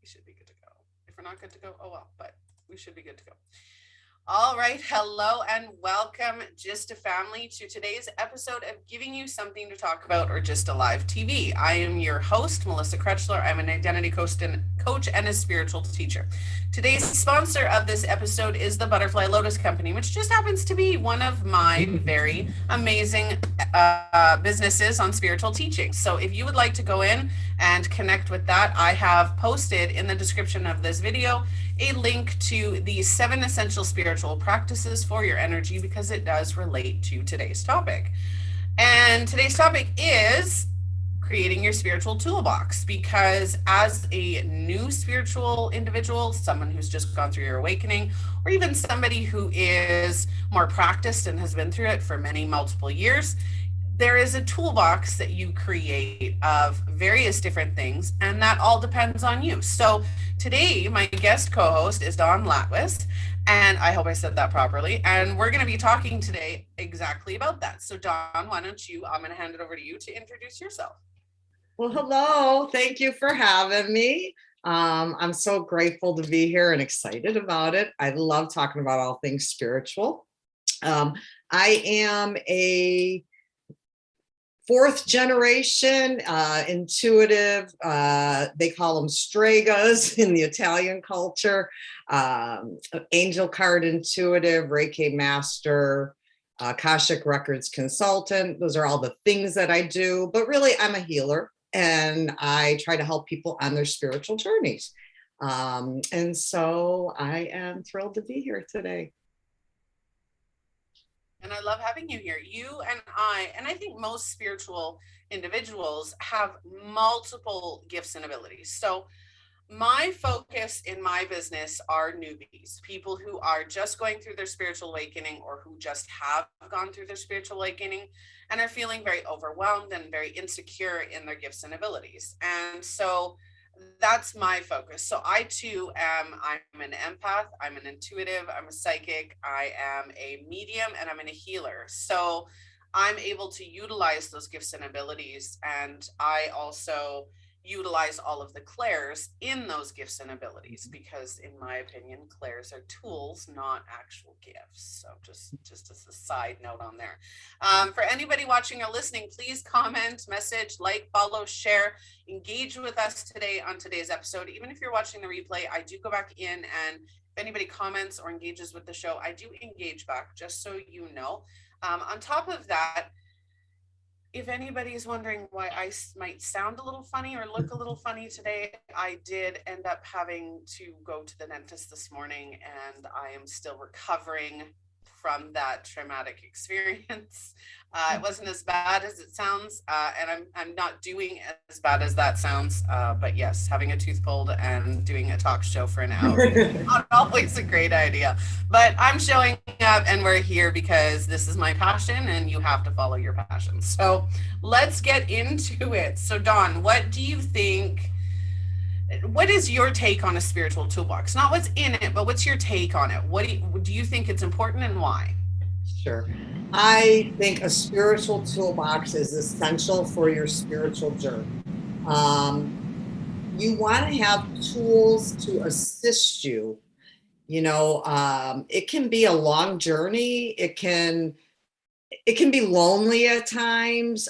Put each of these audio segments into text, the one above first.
we should be good to go. If we're not good to go, oh well, but we should be good to go. All right. Hello and welcome, Just a Family, to today's episode of Giving You Something to Talk About or Just Alive TV. I am your host, Melissa Krechler. I'm an identity coach and a spiritual teacher. Today's sponsor of this episode is the Butterfly Lotus Company, which just happens to be one of my very amazing businesses on spiritual teaching. So if you would like to go in and connect with that, I have posted in the description of this video a link to the 7 essential spiritual practices for your energy, because it does relate to today's topic. And today's topic is creating your spiritual toolbox, because as a new spiritual individual, someone who's just gone through your awakening, or even somebody who is more practiced and has been through it for multiple years, there is a toolbox that you create of various different things, and that all depends on you. So today, my guest co-host is Dawn Latwis, and I hope I said that properly. And we're going to be talking today exactly about that. So Dawn, why don't you, I'm going to hand it over to you to introduce yourself. Well, hello. Thank you for having me. I'm so grateful to be here and excited about it. I love talking about all things spiritual. I am a 4th generation intuitive, they call them stregas in the Italian culture, angel card intuitive, Reiki Master, Akashic Records consultant. Those are all the things that I do, but really I'm a healer and I try to help people on their spiritual journeys. And so I am thrilled to be here today. And I love having you here. You and I think most spiritual individuals have multiple gifts and abilities. So my focus in my business are newbies, people who are just going through their spiritual awakening, or who just have gone through their spiritual awakening and are feeling very overwhelmed and very insecure in their gifts and abilities. And so that's my focus. So I'm an empath, I'm an intuitive, I'm a psychic, I am a medium, and I'm a healer. So I'm able to utilize those gifts and abilities. And I also utilize all of the clairs in those gifts and abilities, because in my opinion, clairs are tools, not actual gifts. So just as a side note on there. For anybody watching or listening, please comment, message, like, follow, share, engage with us today on today's episode. Even if you're watching the replay, I do go back in, and if anybody comments or engages with the show, I do engage back, just so you know. On top of that, if anybody is wondering why I might sound a little funny or look a little funny today, I did end up having to go to the dentist this morning, and I am still recovering from that traumatic experience. It wasn't as bad as it sounds, and I'm not doing as bad as that sounds, but yes, having a tooth pulled and doing a talk show for an hour is not always a great idea. But I'm showing up, and we're here because this is my passion, and you have to follow your passion. So let's get into it. So Dawn, what do you think? What is your take on a spiritual toolbox? Not what's in it, but what's your take on it? What do you think it's important, and why? Sure. I think a spiritual toolbox is essential for your spiritual journey. You want to have tools to assist you. You know, it can be a long journey. It can be lonely at times.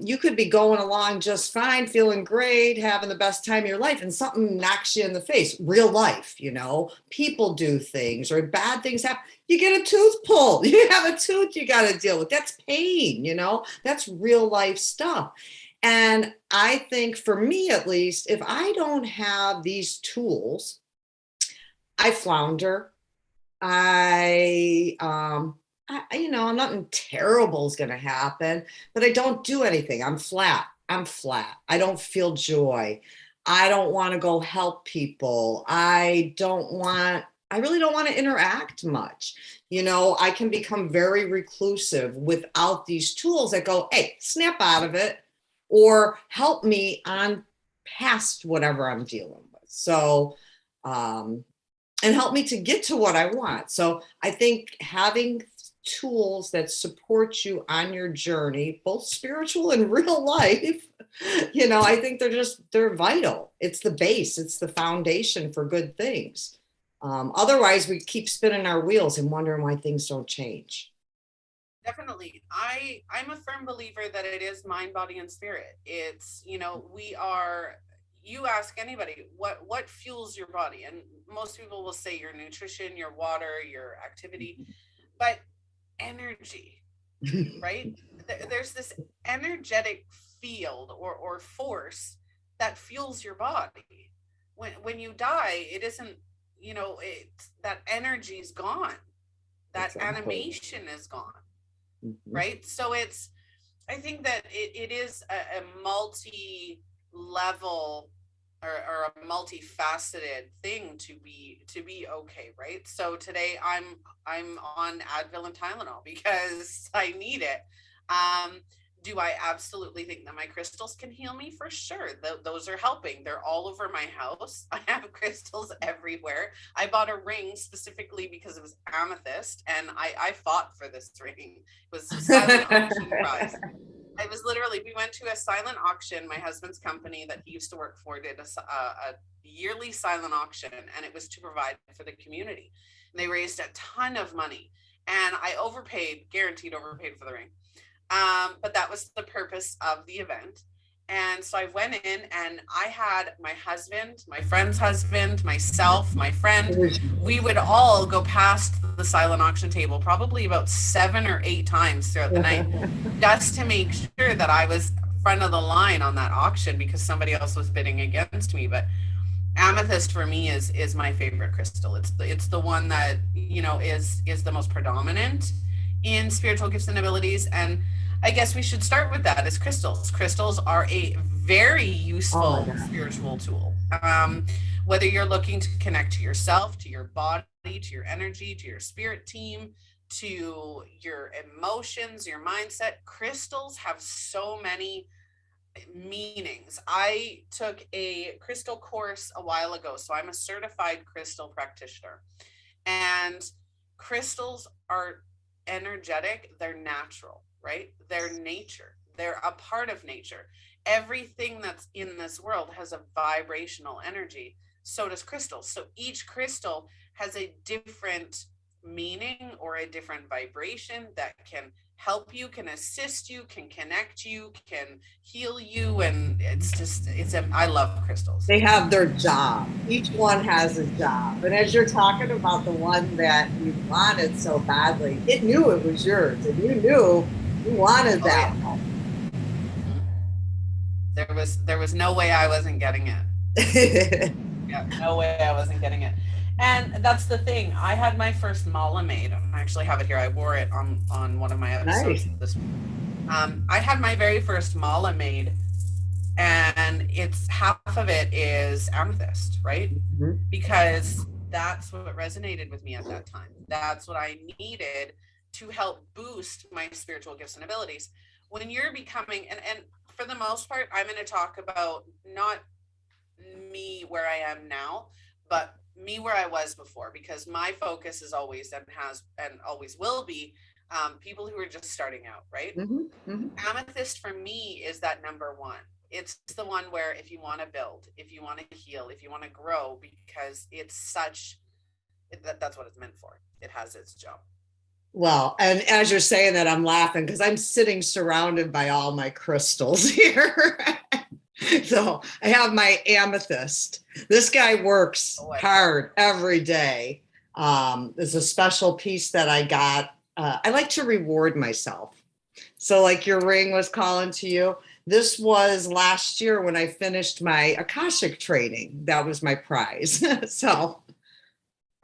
You could be going along just fine, feeling great, having the best time of your life, and something knocks you in the face. Real life, you know, people do things or bad things happen. You get a tooth pulled. You have a tooth you got to deal with. That's pain, you know, that's real life stuff. And I think for me, at least, if I don't have these tools, I flounder. Nothing terrible is going to happen, but I don't do anything. I'm flat. I don't feel joy. I don't want to go help people. I really don't want to interact much. You know, I can become very reclusive without these tools that go, hey, snap out of it or help me on past whatever I'm dealing with. So, and help me to get to what I want. So I think having tools that support you on your journey, both spiritual and real life, You know, I think they're vital. It's the base, it's the foundation for good things. Otherwise, we keep spinning our wheels and wondering why things don't change. Definitely. I'm a firm believer that it is mind, body, and spirit. It's, you know, you ask anybody what fuels your body, and most people will say your nutrition, your water, your activity, but energy, right? There's this energetic field or force that fuels your body. When you die, it isn't, you know, that energy is gone. That Exactly. animation is gone. Right. So I think that it is a multi-level or a multifaceted thing to be okay. Right. So today I'm on Advil and Tylenol because I need it. Do I absolutely think that my crystals can heal me? For sure. Those are helping. They're all over my house. I have crystals everywhere. I bought a ring specifically because it was amethyst, and I fought for this ring. It was a silent auction prize. We went to a silent auction. My husband's company that he used to work for did a yearly silent auction, and it was to provide for the community. And they raised a ton of money, and I guaranteed overpaid for the ring. But that was the purpose of the event. And so I went in and I had my husband, my friend's husband, myself, my friend, we would all go past the silent auction table probably about 7 or 8 times throughout the night just to make sure that I was front of the line on that auction because somebody else was bidding against me. But amethyst for me is my favorite crystal. It's the one that, you know, is the most predominant in spiritual gifts and abilities. And I guess we should start with that as crystals. Crystals are a very useful spiritual tool. Whether you're looking to connect to yourself, to your body, to your energy, to your spirit team, to your emotions, your mindset, crystals have so many meanings. I took a crystal course a while ago, so I'm a certified crystal practitioner. And crystals are energetic, they're natural, right? They're nature. They're a part of nature. Everything that's in this world has a vibrational energy. So does crystals. So each crystal has a different meaning or a different vibration that can help you, can assist you, can connect you, can heal you. And I love crystals. They have their job. Each one has a job. And as you're talking about the one that you wanted so badly, it knew it was yours, and you knew you wanted that one. There was no way I wasn't getting it. Yeah, no way I wasn't getting it. And that's the thing. I had my first mala made. I actually have it here. I wore it on one of my episodes this week. I had my very first mala made, and it's half of it is amethyst, right? Because that's what resonated with me at that time. That's what I needed to help boost my spiritual gifts and abilities. When you're becoming, and for the most part, I'm going to talk about not me where I am now, but me where I was before, because my focus is always and always will be people who are just starting out, right? Amethyst for me is that number one. It's the one where if you want to build, if you want to heal, if you want to grow, because that's what it's meant for. It has its job. Well, and as you're saying that, I'm laughing because I'm sitting surrounded by all my crystals here. So I have my amethyst. This guy works hard every day. There's a special piece that I got. I like to reward myself. So like your ring was calling to you. This was last year when I finished my Akashic training. That was my prize. So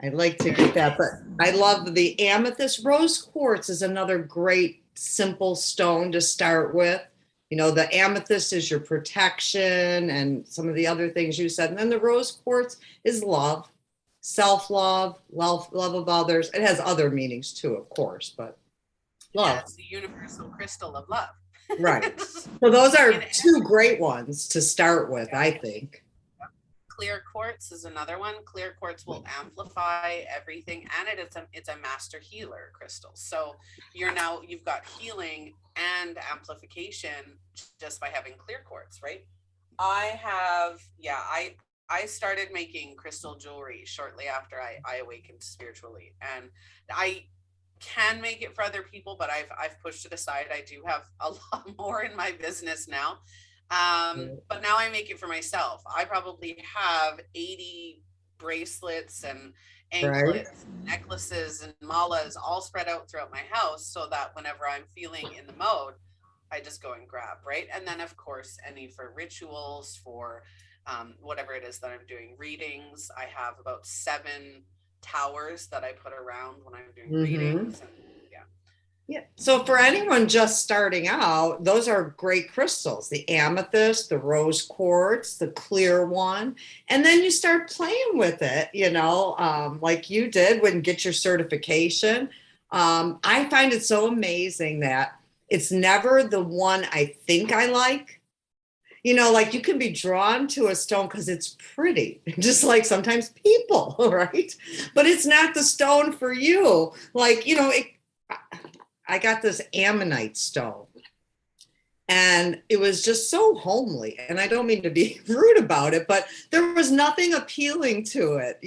I'd like to get that, but I love the amethyst. Rose quartz is another great, simple stone to start with. You know, the amethyst is your protection and some of the other things you said. And then the rose quartz is love, self-love, love of others. It has other meanings too, of course, but love. Yeah, it's the universal crystal of love. Right. So those are two great ones to start with, I think. clear quartz is another one. Clear quartz will amplify everything, and it's a master healer crystal. So you've got healing and amplification just by having clear quartz, right? I started making crystal jewelry shortly after I awakened spiritually, and I can make it for other people, but I've pushed it aside. I do have a lot more in my business now. But now I make it for myself. I probably have 80 bracelets and anklets, necklaces and malas all spread out throughout my house, so that whenever I'm feeling in the mode, I just go and grab, right? And then of course, any for rituals, for whatever it is that I'm doing, readings. I have about 7 towers that I put around when I'm doing readings. And, yeah. So for anyone just starting out, those are great crystals, the amethyst, the rose quartz, the clear one. And then you start playing with it, like you did when you get your certification. I find it so amazing that it's never the one I think I like. Like you can be drawn to a stone because it's pretty, just like sometimes people, right? But it's not the stone for you. Like, I got this ammonite stone and it was just so homely. And I don't mean to be rude about it, but there was nothing appealing to it,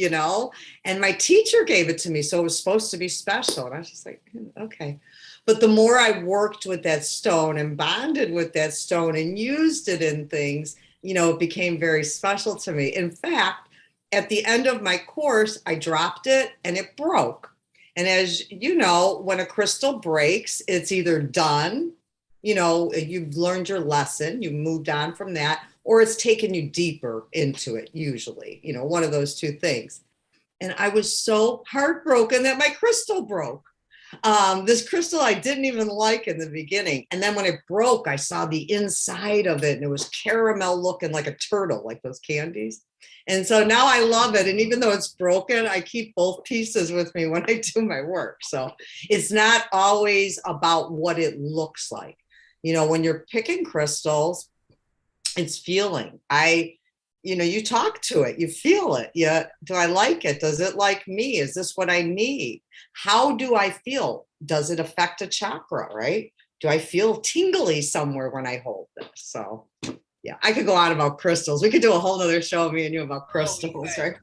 and my teacher gave it to me. So it was supposed to be special. And I was just like, okay. But the more I worked with that stone and bonded with that stone and used it in things, it became very special to me. In fact, at the end of my course, I dropped it and it broke. And as you know, when a crystal breaks, it's either done, you've learned your lesson, you moved on from that, or it's taken you deeper into it, usually, one of those two things. And I was so heartbroken that my crystal broke. This crystal I didn't even like in the beginning. And then when it broke, I saw the inside of it and it was caramel looking like a turtle, like those candies. And so now I love it. And even though it's broken, I keep both pieces with me when I do my work. So it's not always about what it looks like. When you're picking crystals, it's feeling. You talk to it, you feel it. Yeah. Do I like it? Does it like me? Is this what I need? How do I feel? Does it affect a chakra, right? Do I feel tingly somewhere when I hold this? So yeah, I could go on about crystals. We could do a whole nother show of me and you about crystals, right?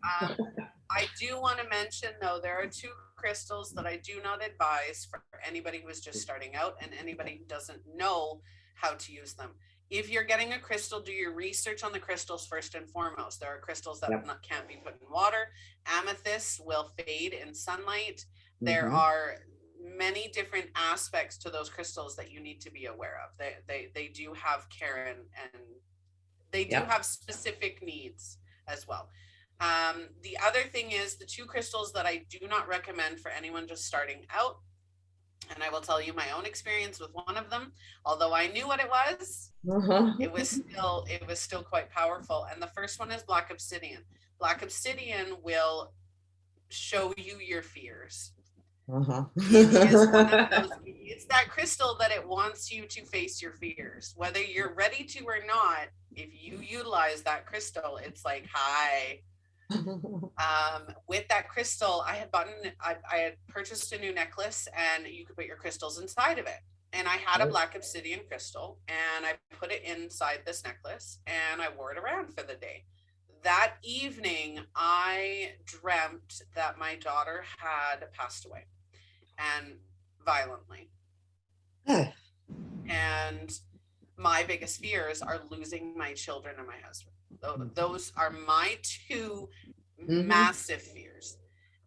I do want to mention though, there are 2 crystals that I do not advise for anybody who is just starting out and anybody who doesn't know how to use them. If you're getting a crystal, do your research on the crystals first and foremost. There are crystals that can't be put in water. Amethyst will fade in sunlight. There are many different aspects to those crystals that you need to be aware of. They do have care and they do have specific needs as well. The other thing is the 2 crystals that I do not recommend for anyone just starting out. And I will tell you my own experience with one of them. Although I knew what it was, it was still quite powerful. And the first one is black obsidian. Black obsidian will show you your fears. It is one of those, it's that crystal that it wants you to face your fears, whether you're ready to or not. If you utilize that crystal, it's like, hi. With that crystal, I had purchased a new necklace and you could put your crystals inside of it. And I had a black obsidian crystal and I put it inside this necklace and I wore it around for the day. That evening, I dreamt that my daughter had passed away and violently. And my biggest fears are losing my children and my husband. Those are my 2 massive fears.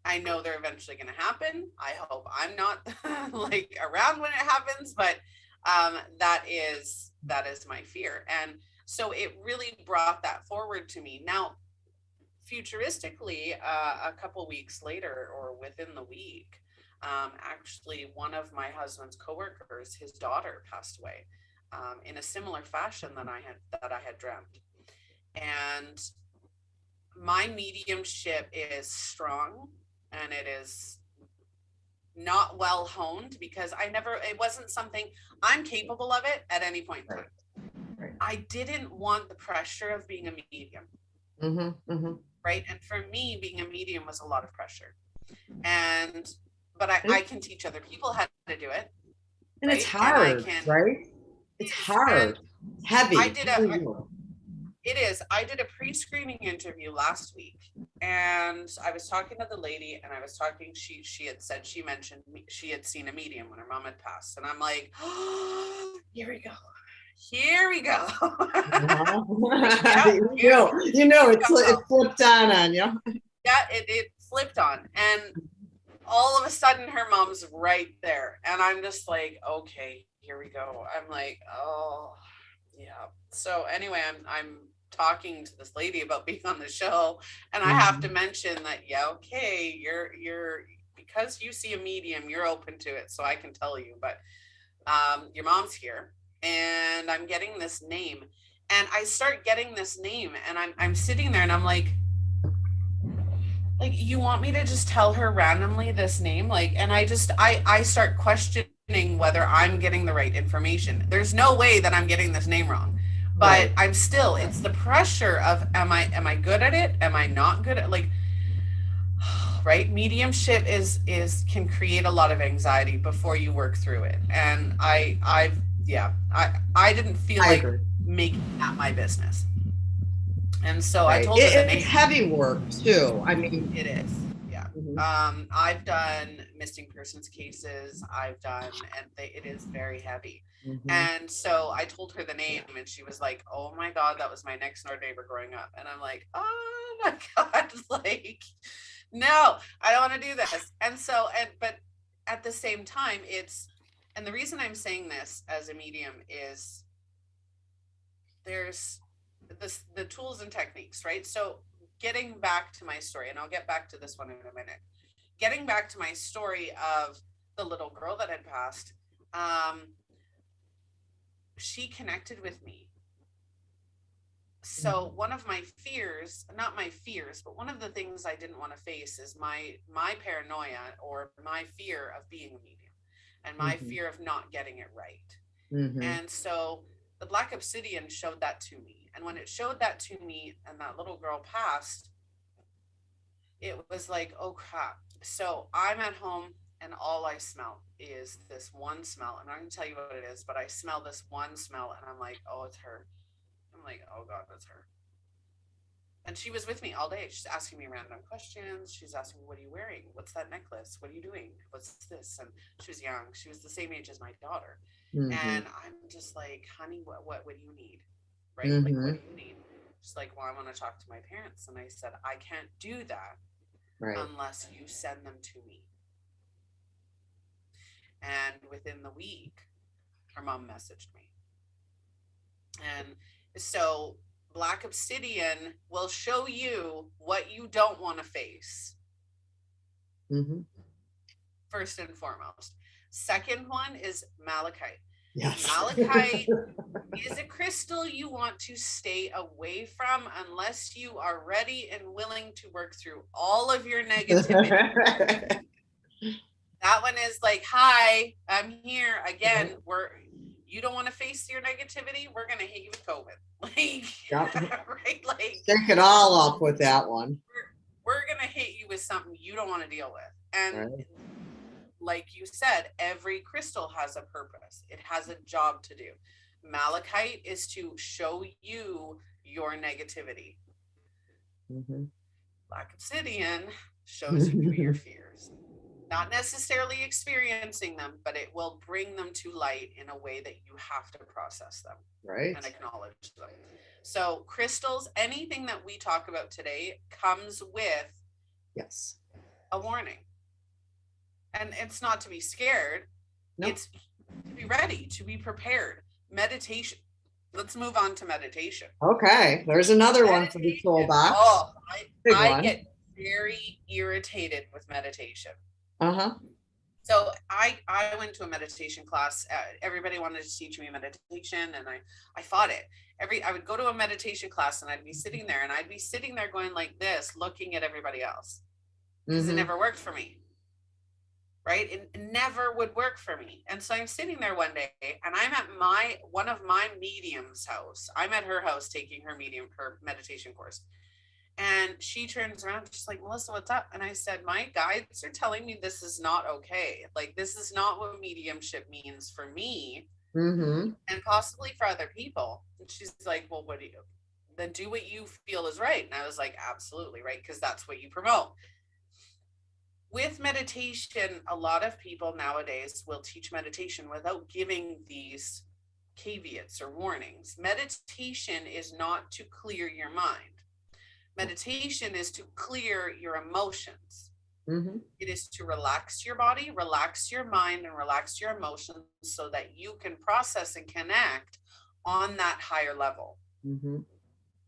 I know they're eventually going to happen. I hope I'm not like around when it happens, but that is my fear. And so it really brought that forward to me. Now, futuristically, a couple weeks later or within the week, actually one of my husband's coworkers, his daughter passed away in a similar fashion that I had dreamt. And my mediumship is strong and it is not well honed because it wasn't something I'm capable of it at any point in time. I didn't want the pressure of being a medium. right? And for me, being a medium was a lot of pressure. But I can teach other people how to do it. And right? it's hard, right? It's hard, heavy. I did a pre-screening interview last week, and I was talking to the lady, and she had said, she mentioned she had seen a medium when her mom had passed. And I'm like, oh, here we go. It flipped on you. Yeah, it flipped on. And all of a sudden her mom's right there. And I'm just like, okay, here we go. I'm like, oh yeah. So anyway, I'm talking to this lady about being on the show, and I have to mention that, yeah, okay, you're because you see a medium, you're open to it, so I can tell you. But your mom's here, and I'm getting this name, and I start getting this name, and I'm sitting there, and I'm like, you want me to just tell her randomly this name? And I start questioning whether I'm getting the right information. There's no way that I'm getting this name wrong, but right. I'm still, it's the pressure of, am I good at it? Am I not good at, right? Mediumship can create a lot of anxiety before you work through it. And I didn't feel like making that my business. And so right. I told her the name. It's heavy work too. I mean, it is. Yeah. I've done missing persons cases. It is very heavy. And so I told her the name, and she was like, oh my God, that was my next door neighbor growing up. And I'm like, oh my God, no, I don't want to do this. And so, but at the same time, and the reason I'm saying this as a medium is there's the tools and techniques, right? So getting back to my story, and I'll get back to this one in a minute, getting back to my story of the little girl that had passed, she connected with me. So one of my fears, not my fears, but one of the things I didn't want to face is my paranoia, or my fear of being a medium, and my fear of not getting it right. And so the Black Obsidian showed that to me. And when it showed that to me and that little girl passed, it was like, oh crap. So I'm at home, and all I smell is this one smell. I'm not going to tell you what it is, but I smell this one smell, and I'm like, oh, it's her. I'm like, oh God, that's her. And she was with me all day. She's asking me random questions. She's asking me, what are you wearing? What's that necklace? What are you doing? What's this? And she was young. She was the same age as my daughter. And I'm just like, honey, what do you need? Right? What do you need? She's like, well, I want to talk to my parents. And I said, I can't do that unless you send them to me. And within the week, her mom messaged me. And so Black Obsidian will show you what you don't want to face. First and foremost. Second one is Malachite. Yes. Malachite is a crystal you want to stay away from unless you are ready and willing to work through all of your negativity. That one is like, hi, I'm here again. You don't want to face your negativity, we're gonna hit you with COVID. Right? Take it all up with that one. We're gonna hit you with something you don't want to deal with. And like you said, every crystal has a purpose. It has a job to do. Malachite is to show you your negativity. Black Obsidian shows you your fears. Not necessarily experiencing them, but it will bring them to light in a way that you have to process them. Right. And acknowledge them. So crystals, anything that we talk about today comes with a warning. And it's not to be scared. Nope. It's to be ready, to be prepared. Meditation. Let's move on to meditation. Okay. There's another one for the toolbox. Oh, I get very irritated with meditation. So I went to a meditation class. Everybody wanted to teach me meditation, and I fought it. I would go to a meditation class, and I'd be sitting there, going like this, looking at everybody else. Because it never worked for me. Right? It never would work for me. And so I'm sitting there one day, and I'm at one of my medium's house. I'm at her house taking her meditation course. And she turns around, she's like, Melissa, what's up? And I said, my guides are telling me this is not okay. Like, this is not what mediumship means for me, and possibly for other people. And she's like, well, what do you, then do what you feel is right. And I was like, absolutely right, because that's what you promote. With meditation, a lot of people nowadays will teach meditation without giving these caveats or warnings. Meditation is not to clear your mind. Meditation is to clear your emotions. It is to relax your body, relax your mind, and relax your emotions so that you can process and connect on that higher level.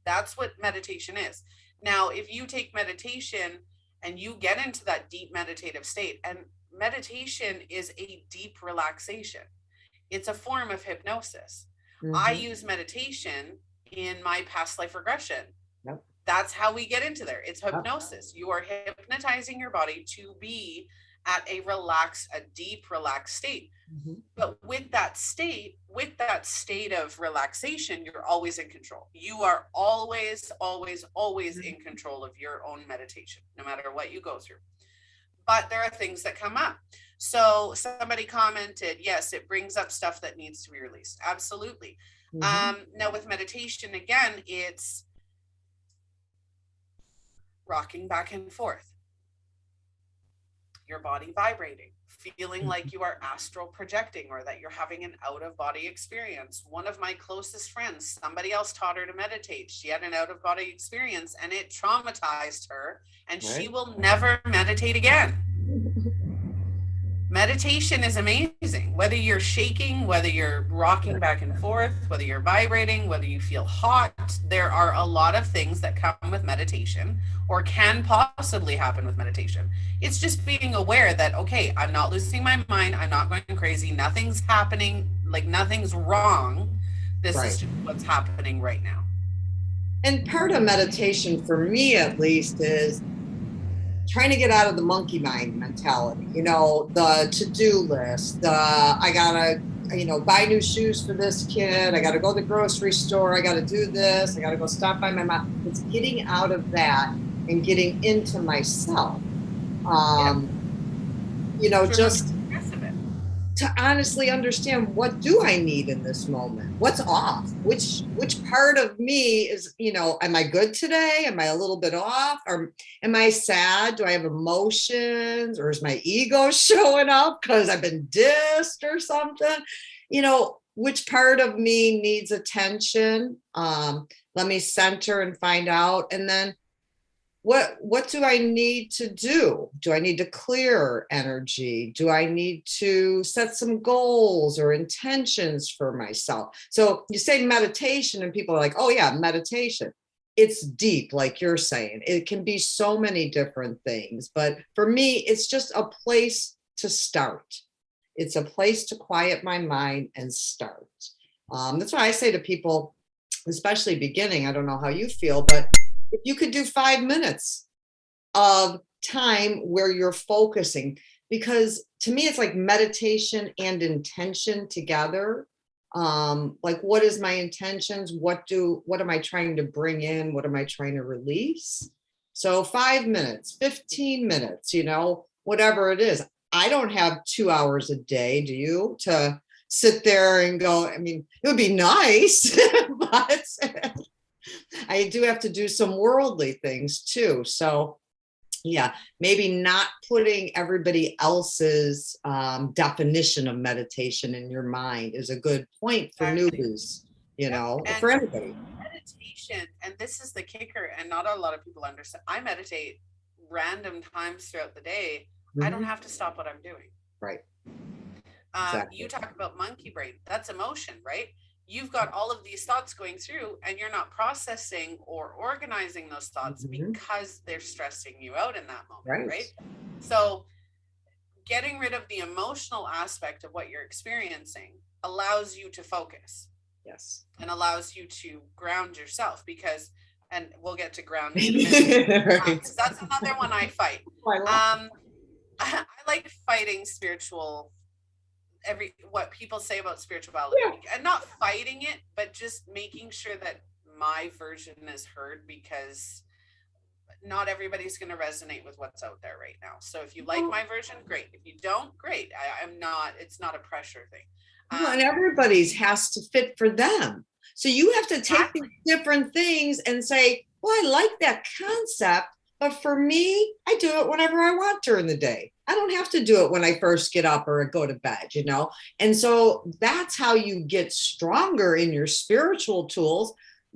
That's what meditation is. Now, if you take meditation and you get into that deep meditative state, and meditation is a deep relaxation, it's a form of hypnosis. I use meditation in my past life regression. That's how we get into there. It's hypnosis. You are hypnotizing your body to be at a deep relaxed state. But with that state of relaxation, you're always in control. You are always, always, always in control of your own meditation, no matter what you go through. But there are things that come up. So somebody commented, yes, it brings up stuff that needs to be released. Absolutely. Now with meditation, again, it's rocking back and forth, your body vibrating, feeling like you are astral projecting, or that you're having an out-of-body experience. One of my closest friends, somebody else taught her to meditate. She had an out-of-body experience and it traumatized her, and she will never meditate again. Meditation is amazing. Whether you're shaking, whether you're rocking back and forth, whether you're vibrating, whether you feel hot, there are a lot of things that come with meditation, or can possibly happen with meditation. It's just being aware that, okay, I'm not losing my mind. I'm not going crazy. Nothing's happening. Like, nothing's wrong. This is just what's happening right now. And part of meditation, for me at least, is trying to get out of the monkey mind mentality, the to-do list, I gotta, buy new shoes for this kid, I gotta go to the grocery store, I gotta do this, I gotta go stop by my mom. It's getting out of that and getting into myself. Just to honestly understand, what do I need in this moment? What's off? Which part of me is, am I good today? Am I a little bit off? Or am I sad? Do I have emotions? Or is my ego showing up because I've been dissed or something? Which part of me needs attention? Let me center and find out. And then what do I need to do? Do I need to clear energy? Do I need to set some goals or intentions for myself? So you say meditation and people are like, oh yeah, meditation. It's deep, like you're saying. It can be so many different things. But for me, it's just a place to start. It's a place to quiet my mind and start. That's why I say to people, especially beginning, I don't know how you feel, but if you could do 5 minutes of time where you're focusing, because to me, it's like meditation and intention together. Like, what is my intentions? What am I trying to bring in? What am I trying to release? So 5 minutes, 15 minutes, whatever it is. I don't have 2 hours a day, do you, to sit there and go? I mean, it would be nice, but I do have to do some worldly things too. So yeah, maybe not putting everybody else's definition of meditation in your mind is a good point for newbies, for everybody. Meditation, and this is the kicker, and not a lot of people understand. I meditate random times throughout the day. I don't have to stop what I'm doing. Right. Exactly. You talk about monkey brain. That's emotion, right? You've got all of these thoughts going through, and you're not processing or organizing those thoughts because they're stressing you out in that moment, right? So getting rid of the emotional aspect of what you're experiencing allows you to focus. Yes. And allows you to ground yourself, because, and we'll get to grounding in a minute, because that's another one I fight. I like fighting what people say about spirituality, and not fighting it, but just making sure that my version is heard, because not everybody's going to resonate with what's out there right now. So if you like my version, great. If you don't, great. I'm not, it's not a pressure thing. And everybody's has to fit for them. So you have to take these different things and say, well, I like that concept, but for me, I do it whenever I want during the day. I don't have to do it when I first get up or go to bed, you know? And so that's how you get stronger in your spiritual tools,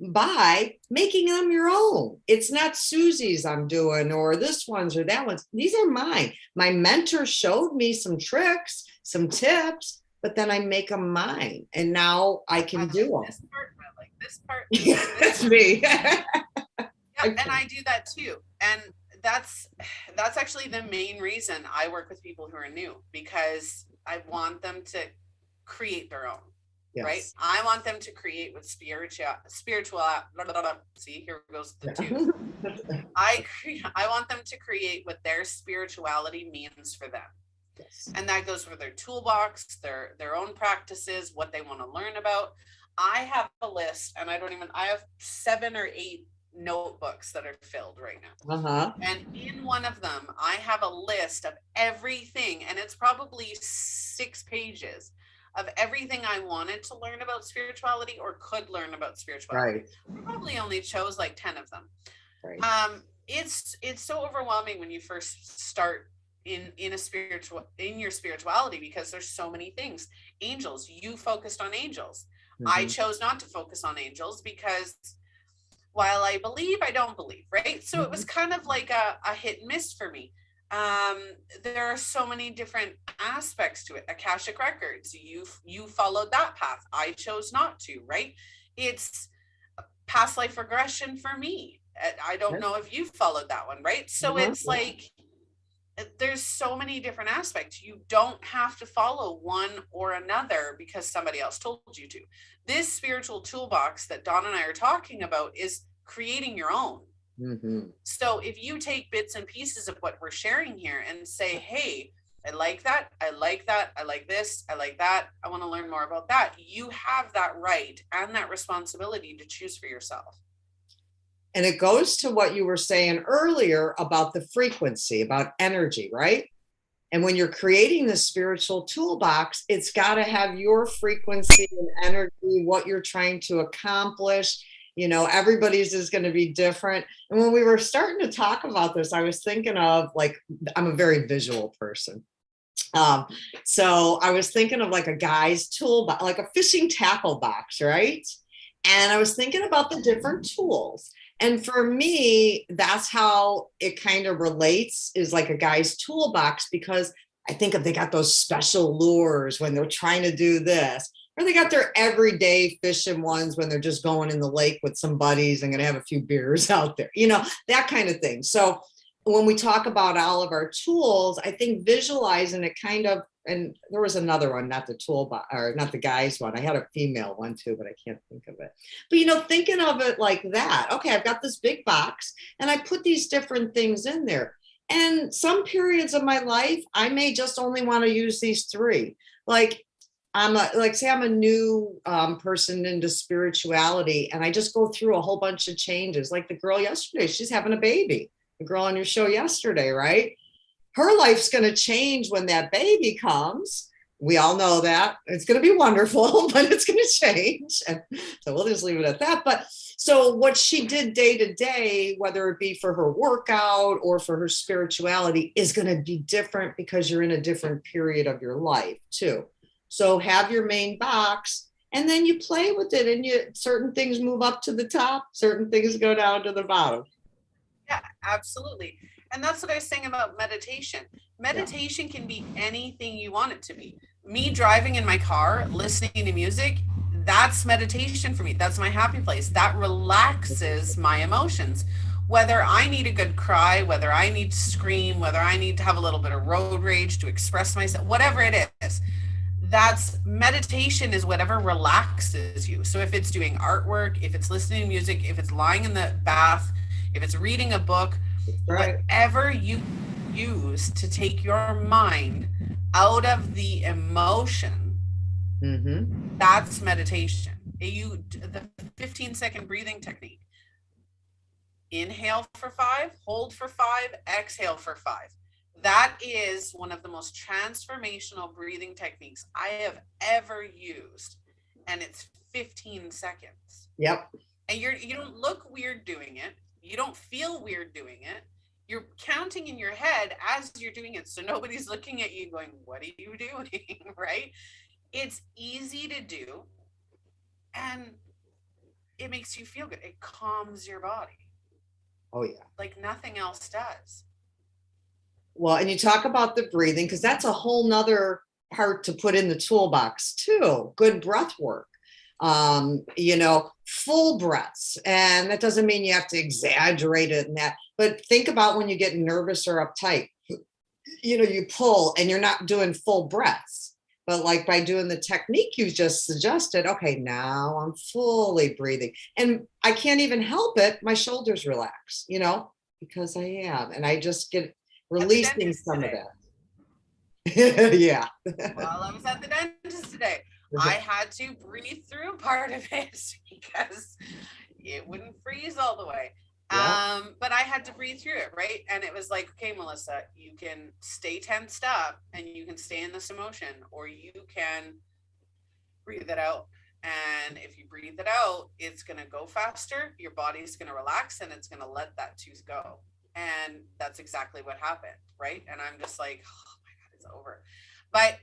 by making them your own. It's not Susie's I'm doing, or this one's or that one's. These are mine. My mentor showed me some tricks, some tips, but then I make them mine. And now I can do them. This part, I like this part. Yeah, that's me. And I do that too. And that's actually the main reason I work with people who are new, because I want them to create their own. Yes. Right? I want them to create with spiritual, see, here goes the two. I want them to create what their spirituality means for them. Yes. And that goes for their toolbox, their own practices, what they want to learn about. I have a list, and I have 7 or 8 notebooks that are filled right now. And in one of them, I have a list of everything, and it's probably 6 pages of everything I wanted to learn about spirituality or could learn about spirituality. Right. I probably only chose like 10 of them. Right. It's so overwhelming when you first start in your spirituality, because there's so many things. Angels, you focused on angels. I chose not to focus on angels because while I believe, I don't believe, right? So it was kind of like a hit and miss for me. There are so many different aspects to it. Akashic Records, you followed that path. I chose not to, right? It's past life regression for me. I don't know if you followed that one, right? So it's like, there's so many different aspects. You don't have to follow one or another because somebody else told you to. This spiritual toolbox that Dawn and I are talking about is creating your own. So if you take bits and pieces of what we're sharing here and say, hey, I like that, I like that, I like this, I like that, I want to learn more about that, you have that right and that responsibility to choose for yourself. And it goes to what you were saying earlier about the frequency, about energy, right? And when you're creating the spiritual toolbox, it's got to have your frequency and energy, what you're trying to accomplish. You know, everybody's is going to be different. And when we were starting to talk about this, I was thinking of, like, I'm a very visual person. So I was thinking of like a guy's tool, like a fishing tackle box, right? And I was thinking about the different tools. And for me, that's how it kind of relates, is like a guy's toolbox, because I think if they got those special lures when they're trying to do this, or they got their everyday fishing ones when they're just going in the lake with some buddies and going to have a few beers out there, you know, that kind of thing. So when we talk about all of our tools, I think visualizing it kind of, and there was another one, not the toolbox, or not the guy's one. I had a female one too, but I can't think of it. But, you know, thinking of it like that, okay, I've got this big box and I put these different things in there. And some periods of my life, I may just only want to use these 3. Like, I'm a new person into spirituality, and I just go through a whole bunch of changes. Like the girl yesterday, she's having a baby. The girl on your show yesterday, right? Her life's going to change when that baby comes. We all know that. It's going to be wonderful, but it's going to change. And so we'll just leave it at that. But so what she did day to day, whether it be for her workout or for her spirituality, is going to be different because you're in a different period of your life too. So have your main box, and then you play with it, and certain things move up to the top, certain things go down to the bottom. Yeah, absolutely. And that's what I was saying about meditation. Meditation can be anything you want it to be. Me driving in my car, listening to music, that's meditation for me. That's my happy place. That relaxes my emotions. Whether I need a good cry, whether I need to scream, whether I need to have a little bit of road rage to express myself, whatever it is, that's meditation, is whatever relaxes you. So if it's doing artwork, if it's listening to music, if it's lying in the bath, if it's reading a book, whatever you use to take your mind out of the emotion, that's meditation. The 15-second breathing technique. Inhale for 5, hold for 5, exhale for 5. That is one of the most transformational breathing techniques I have ever used. And it's 15 seconds. Yep. And you don't look weird doing it. You don't feel weird doing it. You're counting in your head as you're doing it. So nobody's looking at you going, what are you doing? Right? It's easy to do. And it makes you feel good. It calms your body. Oh, yeah. Like nothing else does. Well, and you talk about the breathing, because that's a whole nother part to put in the toolbox too. Good breath work. Full breaths. And that doesn't mean you have to exaggerate it and that, but think about when you get nervous or uptight, you pull and you're not doing full breaths, but like by doing the technique you just suggested, okay, now I'm fully breathing and I can't even help it. My shoulders relax, because I am, and I just get releasing some today. of that. Yeah. Well, I was at the dentist today. I had to breathe through part of it because it wouldn't freeze all the way. Yeah. But I had to breathe through it, right? And it was like, okay, Melissa, you can stay tensed up and you can stay in this emotion, or you can breathe it out. And if you breathe it out, it's going to go faster. Your body's going to relax and it's going to let that tooth go. And that's exactly what happened, right? And I'm just like, oh my God, it's over. But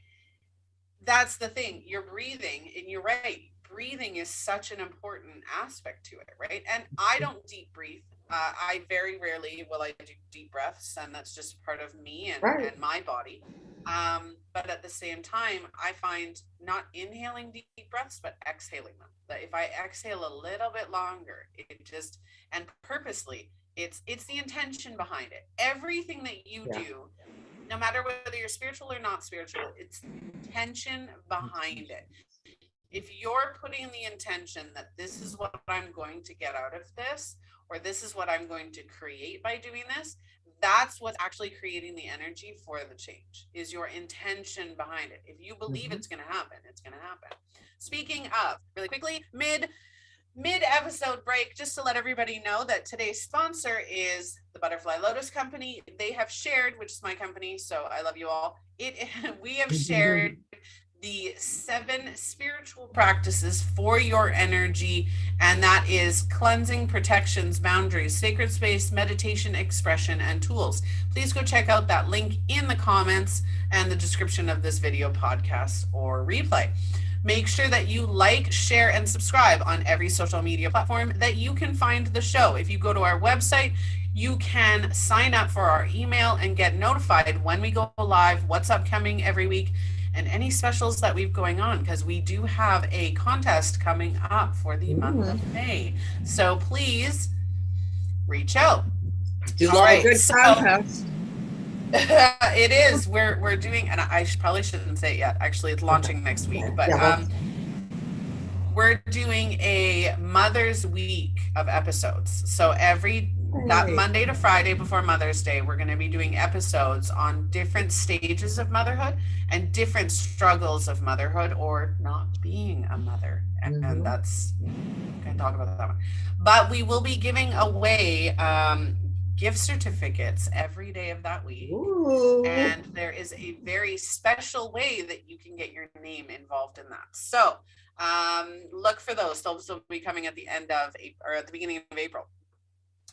that's the thing. You're breathing, and you're right. Breathing is such an important aspect to it, right? And I don't deep breathe. I very rarely will I do deep breaths, and that's just part of me and my body. But at the same time, I find not inhaling deep breaths, but exhaling them. That if I exhale a little bit longer, it just, and purposely, it's the intention behind it. Everything that you do, no matter whether you're spiritual or not spiritual, it's intention behind it. If you're putting the intention that this is what I'm going to get out of this, or this is what I'm going to create by doing this, that's what's actually creating the energy for the change, is your intention behind it. If you believe it's going to happen, it's going to happen. Speaking of, really quickly, mid episode break, just to let everybody know that today's sponsor is the Butterfly Lotus Company. They have shared, which is my company, so I love you all. We have shared the 7 spiritual practices for your energy, and that is cleansing, protections, boundaries, sacred space, meditation, expression, and tools. Please go check out that link in the comments and the description of this video, podcast, or replay. Make sure that you like, share, and subscribe on every social media platform that you can find the show. If you go to our website, you can sign up for our email and get notified when we go live, what's upcoming every week, and any specials that we've going on, because we do have a contest coming up for the month of May. So please reach out. Do love a good contest. It is. We're doing, and I probably shouldn't say it yet. Actually, it's launching next week, but we're doing a Mother's Week of episodes. So that Monday to Friday before Mother's Day, we're going to be doing episodes on different stages of motherhood and different struggles of motherhood or not being a mother. And that's, we can talk about that one. But we will be giving away gift certificates every day of that week. Ooh. And there is a very special way that you can get your name involved in that. So look for those. Those will be coming at the end of April, or at the beginning of April.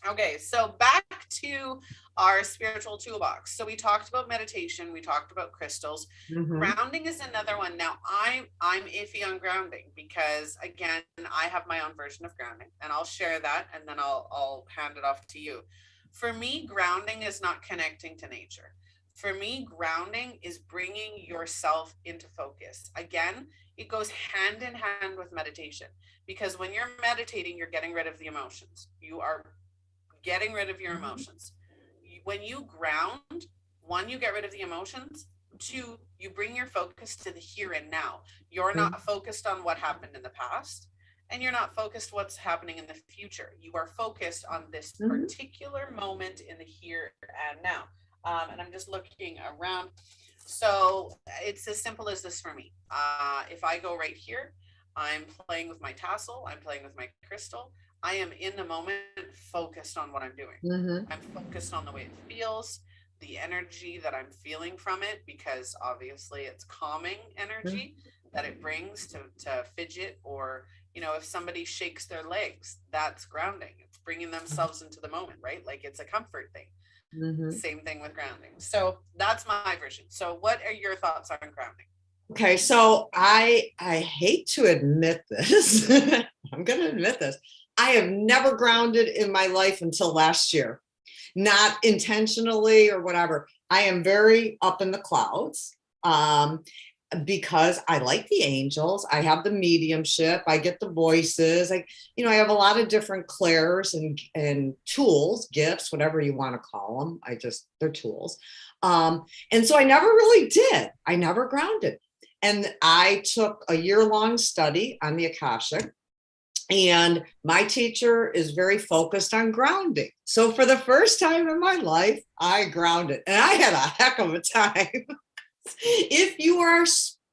Okay, so back to our spiritual toolbox. So we talked about meditation, we talked about crystals. Grounding is another one. Now I'm iffy on grounding because, again, I have my own version of grounding, and I'll share that, and then I'll hand it off to you. For me, grounding is not connecting to nature. For me, grounding is bringing yourself into focus. Again, it goes hand in hand with meditation, because when you're meditating, you're getting rid of the emotions. You are getting rid of your emotions. When you ground, 1, you get rid of the emotions. 2, you bring your focus to the here and now. You're not focused on what happened in the past, and you're not focused what's happening in the future. You are focused on this particular moment in the here and now. And I'm just looking around. So it's as simple as this for me. If I go right here, I'm playing with my tassel, I'm playing with my crystal, I am in the moment, focused on what I'm doing. Mm-hmm. I'm focused on the way it feels, the energy that I'm feeling from it, because obviously it's calming energy that it brings to fidget, or, you know, if somebody shakes their legs, that's grounding. It's bringing themselves into the moment, right? Like it's a comfort thing. Mm-hmm. Same thing with grounding. So that's my version. So what are your thoughts on grounding? Okay, so I hate to admit this. I'm going to admit this. I have never grounded in my life until last year, not intentionally or whatever. I am very up in the clouds because I like the angels. I have the mediumship. I get the voices. I have a lot of different clairs and tools, gifts, whatever you want to call them. They're tools. And so I never really did. I never grounded. And I took a year-long study on the Akashic. And my teacher is very focused on grounding. So for the first time in my life, I grounded. And I had a heck of a time. If you are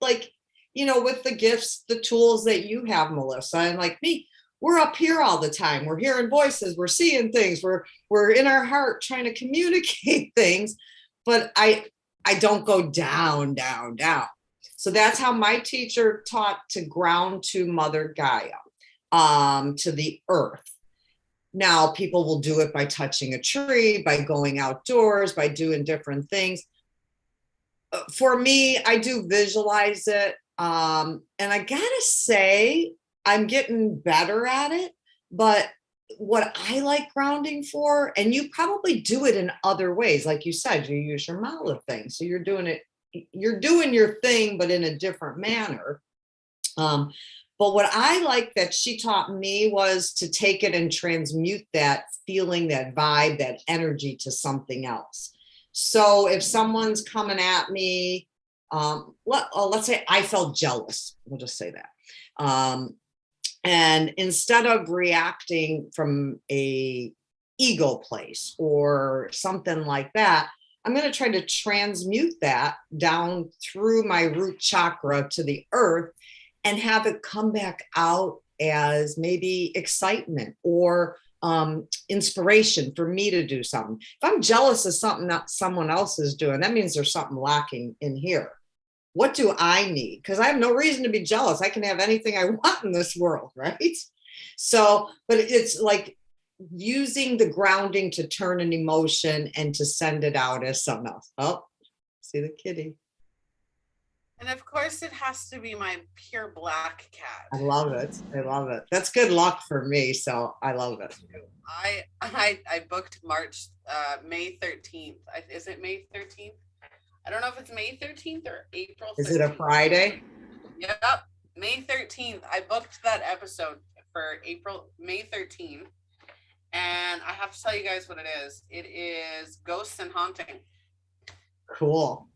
like, with the gifts, the tools that you have, Melissa, and like me, we're up here all the time. We're hearing voices. We're seeing things. We're in our heart trying to communicate things. But I don't go down, down, down. So that's how my teacher taught to ground to Mother Gaia. To the earth. Now, people will do it by touching a tree, by going outdoors, by doing different things. For me, I do visualize it. And I gotta say, I'm getting better at it. But what I like grounding for, and you probably do it in other ways, like you said, you use your mouth thing. So you're doing your thing, but in a different manner. But what I like that she taught me was to take it and transmute that feeling, that vibe, that energy to something else. So if someone's coming at me, let's say I felt jealous, we'll just say that. And instead of reacting from a ego place or something like that, I'm going to try to transmute that down through my root chakra to the earth and have it come back out as maybe excitement or inspiration for me to do something. If I'm jealous of something that someone else is doing, that means there's something lacking in here. What do I need? Because I have no reason to be jealous. I can have anything I want in this world, right? So, but it's like using the grounding to turn an emotion and to send it out as something else. Oh, see the kitty. And of course, it has to be my pure black cat. I love it. I love it. That's good luck for me. So I love it. I booked May 13th. Is it May 13th? I don't know if it's May 13th or April 13th. Is it a Friday? Yep. May 13th. I booked that episode for May 13th. And I have to tell you guys what it is. It is Ghosts and Haunting. Cool.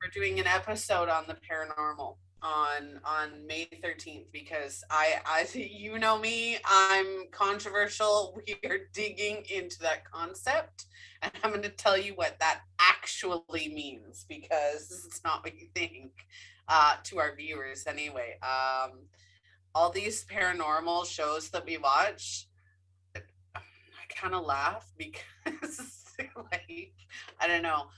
We're doing an episode on the paranormal on May 13th because I you know me, I'm controversial. We are digging into that concept, and I'm going to tell you what that actually means because it's not what you think. To our viewers, anyway. All these paranormal shows that we watch, I kind of laugh because, like, I don't know.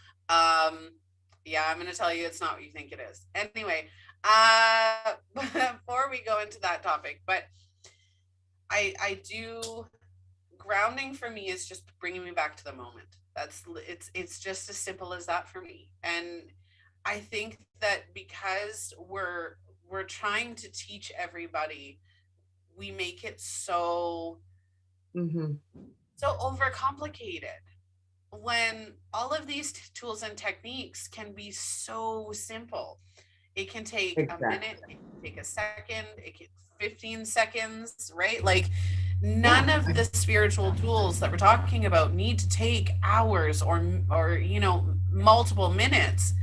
Yeah, I'm going to tell you it's not what you think it is. Anyway, before we go into that topic, but I do, grounding for me is just bringing me back to the moment. It's just as simple as that for me. And I think that because we're trying to teach everybody, we make it so overcomplicated. When all of these tools and techniques can be so simple. It can take a minute, it can take a second, it can 15 seconds, right? Like none of the spiritual tools that we're talking about need to take hours or multiple minutes.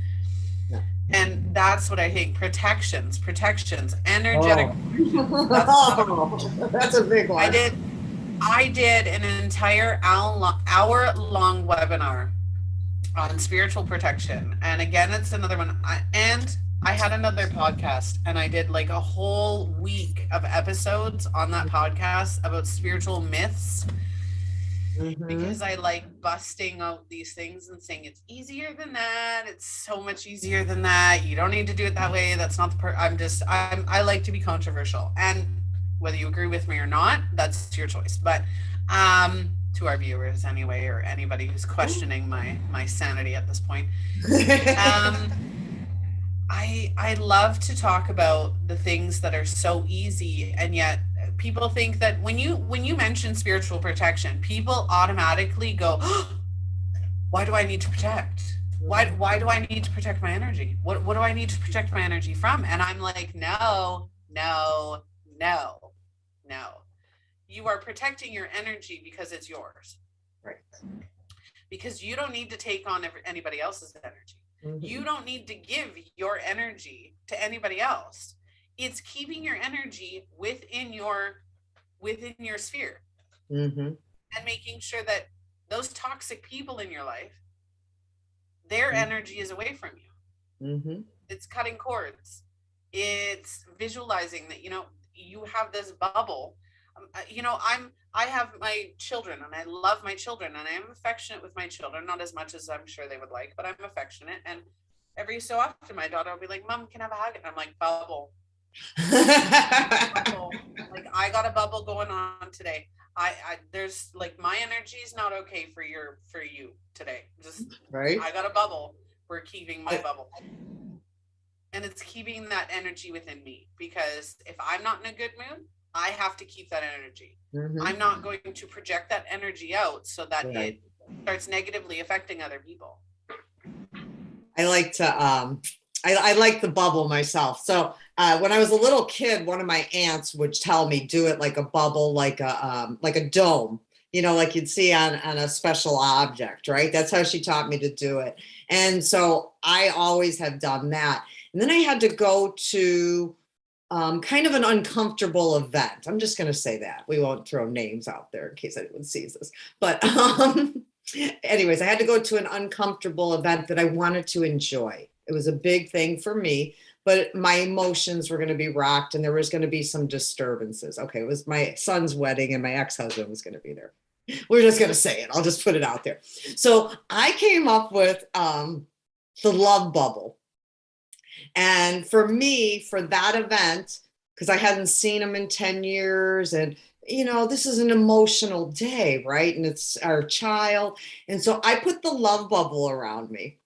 And that's what I think. Protections, energetic. That's a big one. I did an entire hour-long webinar on spiritual protection. And again, it's another one. And I had another podcast and I did like a whole week of episodes on that podcast about spiritual myths because I like busting out these things and saying it's easier than that. It's so much easier than that. You don't need to do it that way. That's not the I like to be controversial. And whether you agree with me or not, that's your choice. But to our viewers anyway, or anybody who's questioning my sanity at this point. I love to talk about the things that are so easy, and yet people think that when you mention spiritual protection, people automatically go, oh, why do I need to protect? Why do I need to protect my energy? What do I need to protect my energy from? And I'm like, no. You are protecting your energy because it's yours. Right. Because you don't need to take on anybody else's energy. Mm-hmm. You don't need to give your energy to anybody else. It's keeping your energy within your sphere, mm-hmm. and making sure that those toxic people in your life, their mm-hmm. energy is away from you. Mm-hmm. It's cutting cords. It's visualizing that, you have this bubble. I have my children and I love my children and I am affectionate with my children, not as much as I'm sure they would like, but I'm affectionate. And every so often my daughter will be like, Mom, can I have a hug? And I'm like, bubble. Bubble. Like, I got a bubble going on today. There's like, my energy is not okay for you today. Just right. I got a bubble. We're keeping my bubble. And it's keeping that energy within me, because if I'm not in a good mood, I have to keep that energy. Mm-hmm. I'm not going to project that energy out so that it starts negatively affecting other people. I like to, I like the bubble myself. So when I was a little kid, one of my aunts would tell me, do it like a bubble, like a dome, like you'd see on a special object, right? That's how she taught me to do it. And so I always have done that. And then I had to go to kind of an uncomfortable event. I'm just going to say that. We won't throw names out there in case anyone sees this. But anyways, I had to go to an uncomfortable event that I wanted to enjoy. It was a big thing for me, but my emotions were going to be rocked and there was going to be some disturbances. Okay, it was my son's wedding and my ex-husband was going to be there. We're just going to say it. I'll just put it out there. So I came up with the love bubble. And for me, for that event, because I hadn't seen him in 10 years and, this is an emotional day, right? And it's our child. And so I put the love bubble around me.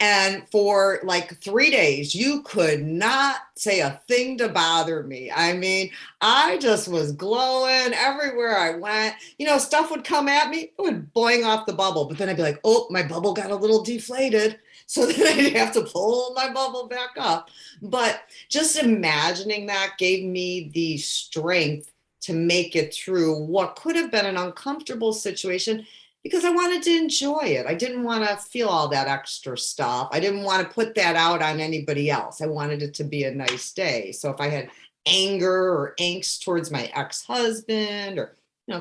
And for like 3 days, you could not say a thing to bother me. I mean, I just was glowing everywhere I went. Stuff would come at me, it would boing off the bubble. But then I'd be like, oh, my bubble got a little deflated. So then I'd have to pull my bubble back up. But just imagining that gave me the strength to make it through what could have been an uncomfortable situation, because I wanted to enjoy it. I didn't want to feel all that extra stuff. I didn't want to put that out on anybody else. I wanted it to be a nice day. So if I had anger or angst towards my ex-husband or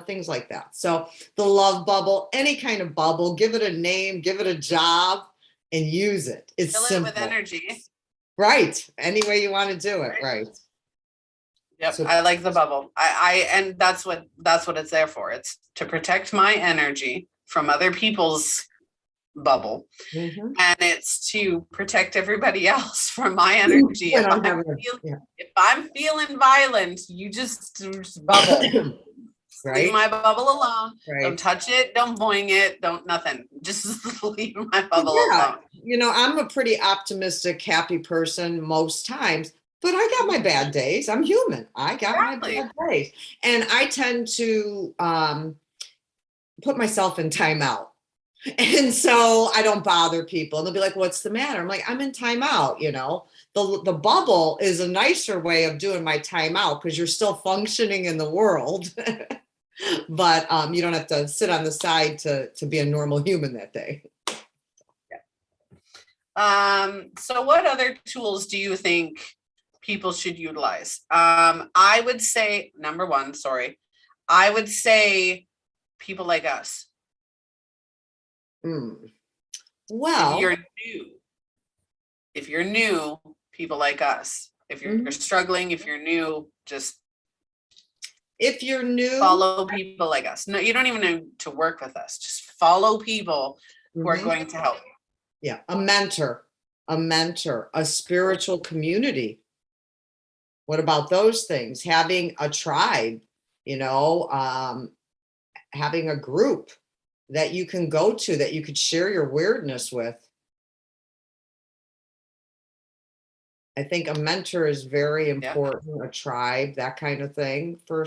things like that. So the love bubble, any kind of bubble, give it a name, give it a job, and use it. It's fill simple. It with energy. Right. Any way you want to do it. Right. Yep. So, I like the bubble. And that's what it's there for. It's to protect my energy from other people's bubble. Mm-hmm. And it's to protect everybody else from my energy. If I'm feeling violent, you just bubble. Right. Leave my bubble alone. Right. Don't touch it. Don't boing it. Don't nothing. Just leave my bubble alone. I'm a pretty optimistic, happy person most times, but I got my bad days. I'm human. I got my bad days. And I tend to put myself in timeout. And so I don't bother people. And they'll be like, what's the matter? I'm like, I'm in timeout, The bubble is a nicer way of doing my timeout because you're still functioning in the world. But you don't have to sit on the side to be a normal human that day. So what other tools do you think people should utilize? I would say, number one, I would say people like us. Well, if you're new, people like us. If you're struggling, if you're new, just if you're new, follow people like us. No, you don't even need to work with us. Just follow people who are going to help you. Yeah, a mentor, a spiritual community. What about those things? Having a tribe, having a group that you can go to, that you could share your weirdness with. I think a mentor is very important, a tribe, that kind of thing for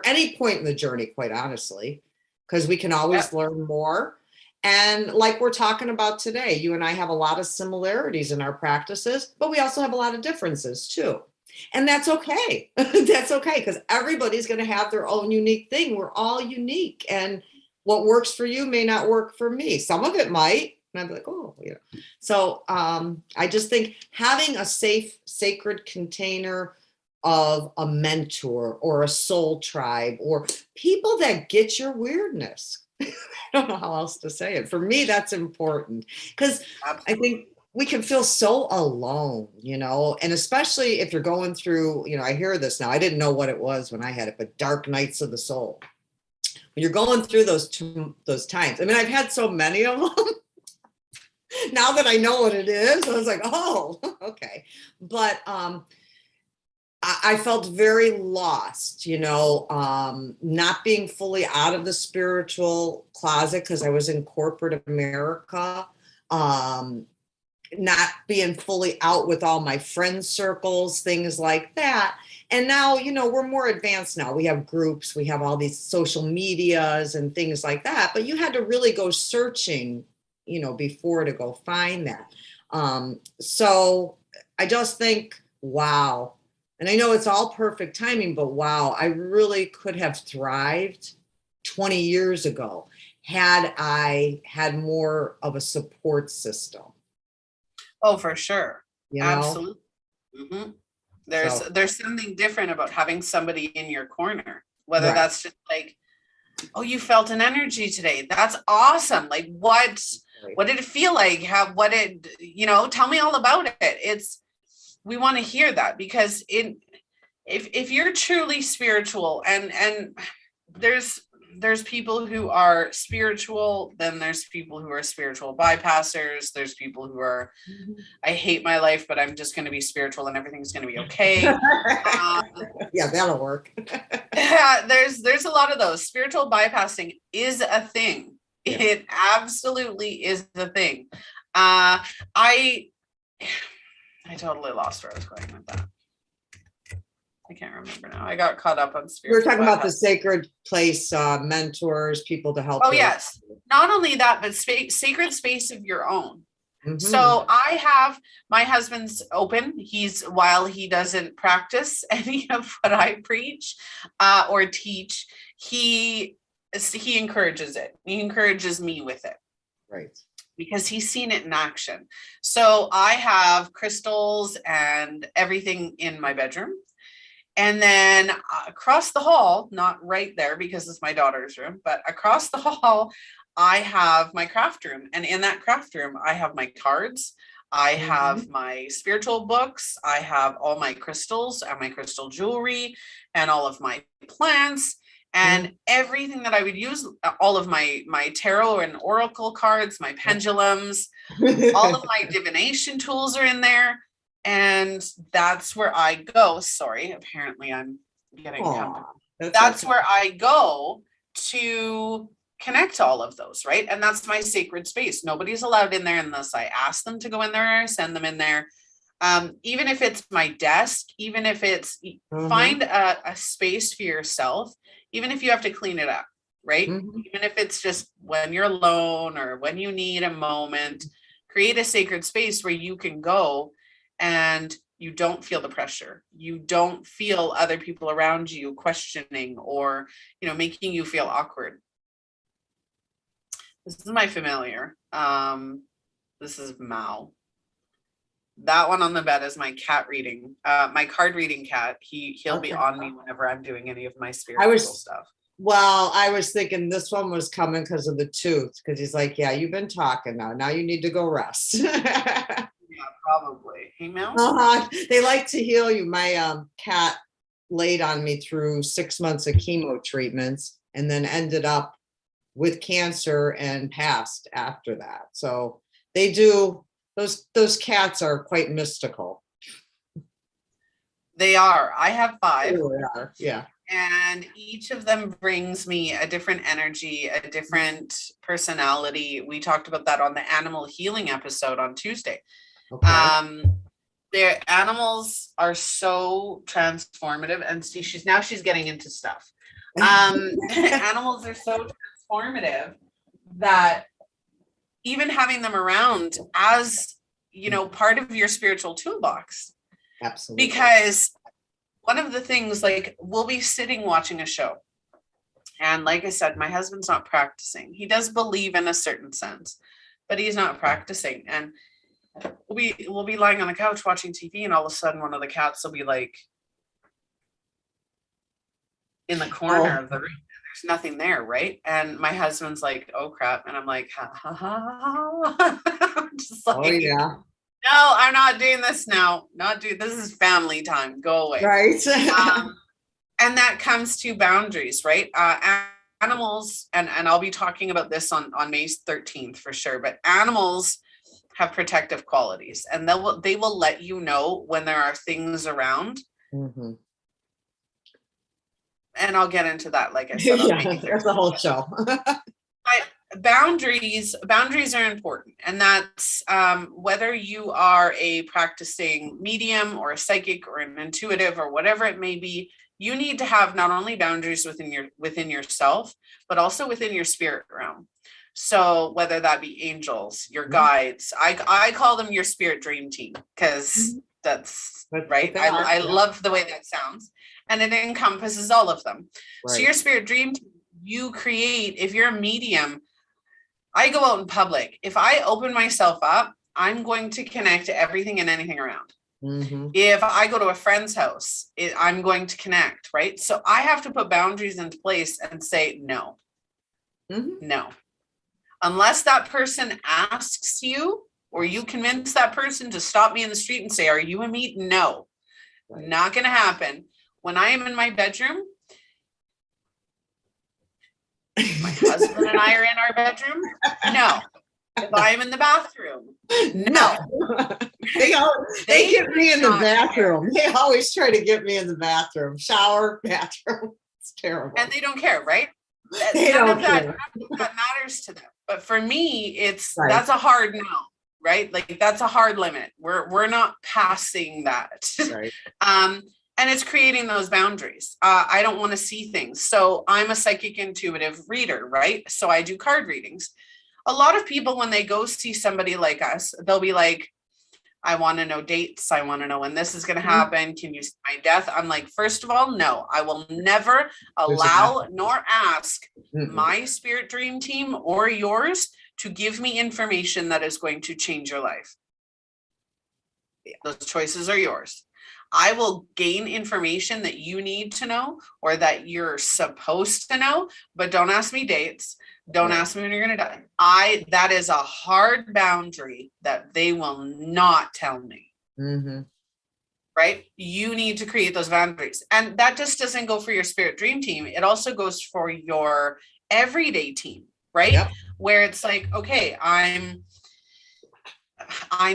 any point in the journey, quite honestly, because we can always learn more. And like we're talking about today, you and I have a lot of similarities in our practices, but we also have a lot of differences too. And that's okay. That's okay, because everybody's going to have their own unique thing. We're all unique. And what works for you may not work for me. Some of it might. And I'd be like, oh, So I just think having a safe, sacred container of a mentor or a soul tribe or people that get your weirdness. I don't know how else to say it. For me, that's important because I think we can feel so alone, and especially if you're going through, I hear this now. I didn't know what it was when I had it, but dark nights of the soul. When you're going through those times. I mean, I've had so many of them. Now that I know what it is, I was like, oh, okay. But I felt very lost, not being fully out of the spiritual closet because I was in corporate America, not being fully out with all my friend circles, things like that. And now, we're more advanced now. We have groups, we have all these social medias and things like that, but you had to really go searching, before to go find that. So I just think, wow. And I know it's all perfect timing, but wow, I really could have thrived 20 years ago had I had more of a support system. Oh, for sure. Absolutely. Mm-hmm. There's something different about having somebody in your corner, whether that's just like, oh, you felt an energy today. That's awesome. Like what did it feel like? Tell me all about it. We want to hear that because if you're truly spiritual and there's people who are spiritual, then there's people who are spiritual bypassers. There's people who are, I hate my life, but I'm just going to be spiritual and everything's going to be okay. Yeah, that'll work. There's a lot of those. Spiritual bypassing is a thing. Yeah. It absolutely is the thing. I totally lost where I was going with that. I can't remember now. I got caught up on spiritual. We're talking about the sacred place, mentors, people to help. Oh, yes. Not only that, but sacred space of your own. Mm-hmm. So I have my husband's open. While he doesn't practice any of what I preach or teach, he encourages it. He encourages me with it. Right. Because he's seen it in action. So I have crystals and everything in my bedroom. And then across the hall, not right there because it's my daughter's room, but across the hall, I have my craft room. And in that craft room, I have my cards. I have my spiritual books. I have all my crystals and my crystal jewelry and all of my plants and everything that I would use, all of my tarot and oracle cards, my pendulums, all of my divination tools are in there. And that's where I go. Sorry, apparently I'm getting company. That's where I go to connect all of those, right? And that's my sacred space. Nobody's allowed in there unless I ask them to go in there or send them in there. Even if it's my desk, even if it's find a space for yourself, even if you have to clean it up, right? Even if it's just when you're alone or when you need a moment, create a sacred space where you can go and you don't feel the pressure. You don't feel other people around you questioning or, making you feel awkward. This is my familiar. This is Mao. That one on the bed is my cat reading, my card reading cat. He'll be on me whenever I'm doing any of my spiritual stuff. Well, I was thinking this one was coming because of the tooth, because he's like, yeah, you've been talking now. Now you need to go rest. probably. Email? They like to heal you. My cat laid on me through 6 months of chemo treatments and then ended up with cancer and passed after that. So they do, those cats are quite mystical. They are. I have 5. They really are. Yeah. And each of them brings me a different energy, a different personality. We talked about that on the animal healing episode on Tuesday. Okay. Their animals are so transformative, and see, she's getting into stuff. Animals are so transformative that even having them around as, you know, part of your spiritual toolbox. Absolutely. Because one of the things, like, we'll be sitting watching a show, and like I said, my husband's not practicing. He does believe in a certain sense, but he's not practicing. And we'll be lying on the couch watching TV, and all of a sudden one of the cats will be like in the corner of the room. There's nothing there, right? And my husband's like, "Oh crap!" And I'm like, "Ha ha ha!" Just like, oh yeah. No, I'm not doing this now. This is family time. Go away. Right. And that comes to boundaries, right? Animals, and I'll be talking about this on May 13th for sure, but animals have protective qualities, and they will let you know when there are things around. Mm-hmm. And I'll get into that, like I said. Yeah, that's the whole show. But boundaries are important, and that's whether you are a practicing medium or a psychic or an intuitive or whatever it may be. You need to have not only boundaries within yourself, but also within your spirit realm. So whether that be angels, your guides, I call them your spirit dream team, because that's right. I love the way that sounds, and it encompasses all of them. Right. So your spirit dream team, you create, if you're a medium, I go out in public. If I open myself up, I'm going to connect to everything and anything around. Mm-hmm. If I go to a friend's house, I'm going to connect, right? So I have to put boundaries into place and say no. Mm-hmm. No. Unless that person asks you, or you convince that person to stop me in the street and say, "Are you a meat?" No, right. Not going to happen. When I am in my bedroom, my husband and I are in our bedroom. No. If I'm in the bathroom, no. They get me in the bathroom. They always try to get me in the bathroom, shower, bathroom. It's terrible. And they don't care, right? None of that matters to them. But for me, right. That's a hard no, right? Like, that's a hard limit. We're not passing that. Right. And it's creating those boundaries. I don't want to see things. So I'm a psychic intuitive reader, right? So I do card readings. A lot of people, when they go see somebody like us, they'll be like, "I want to know dates. I want to know when this is going to happen. Can you see my death?" I'm like, first of all, no, I will never allow nor ask my spirit dream team or yours to give me information that is going to change your life. Those choices are yours. I will gain information that you need to know or that you're supposed to know, but don't ask me dates. Don't ask me when you're going to die. That is a hard boundary that they will not tell me. Mm-hmm. Right? You need to create those boundaries. And that just doesn't go for your spirit dream team. It also goes for your everyday team, right? Yep. Where it's like, okay, I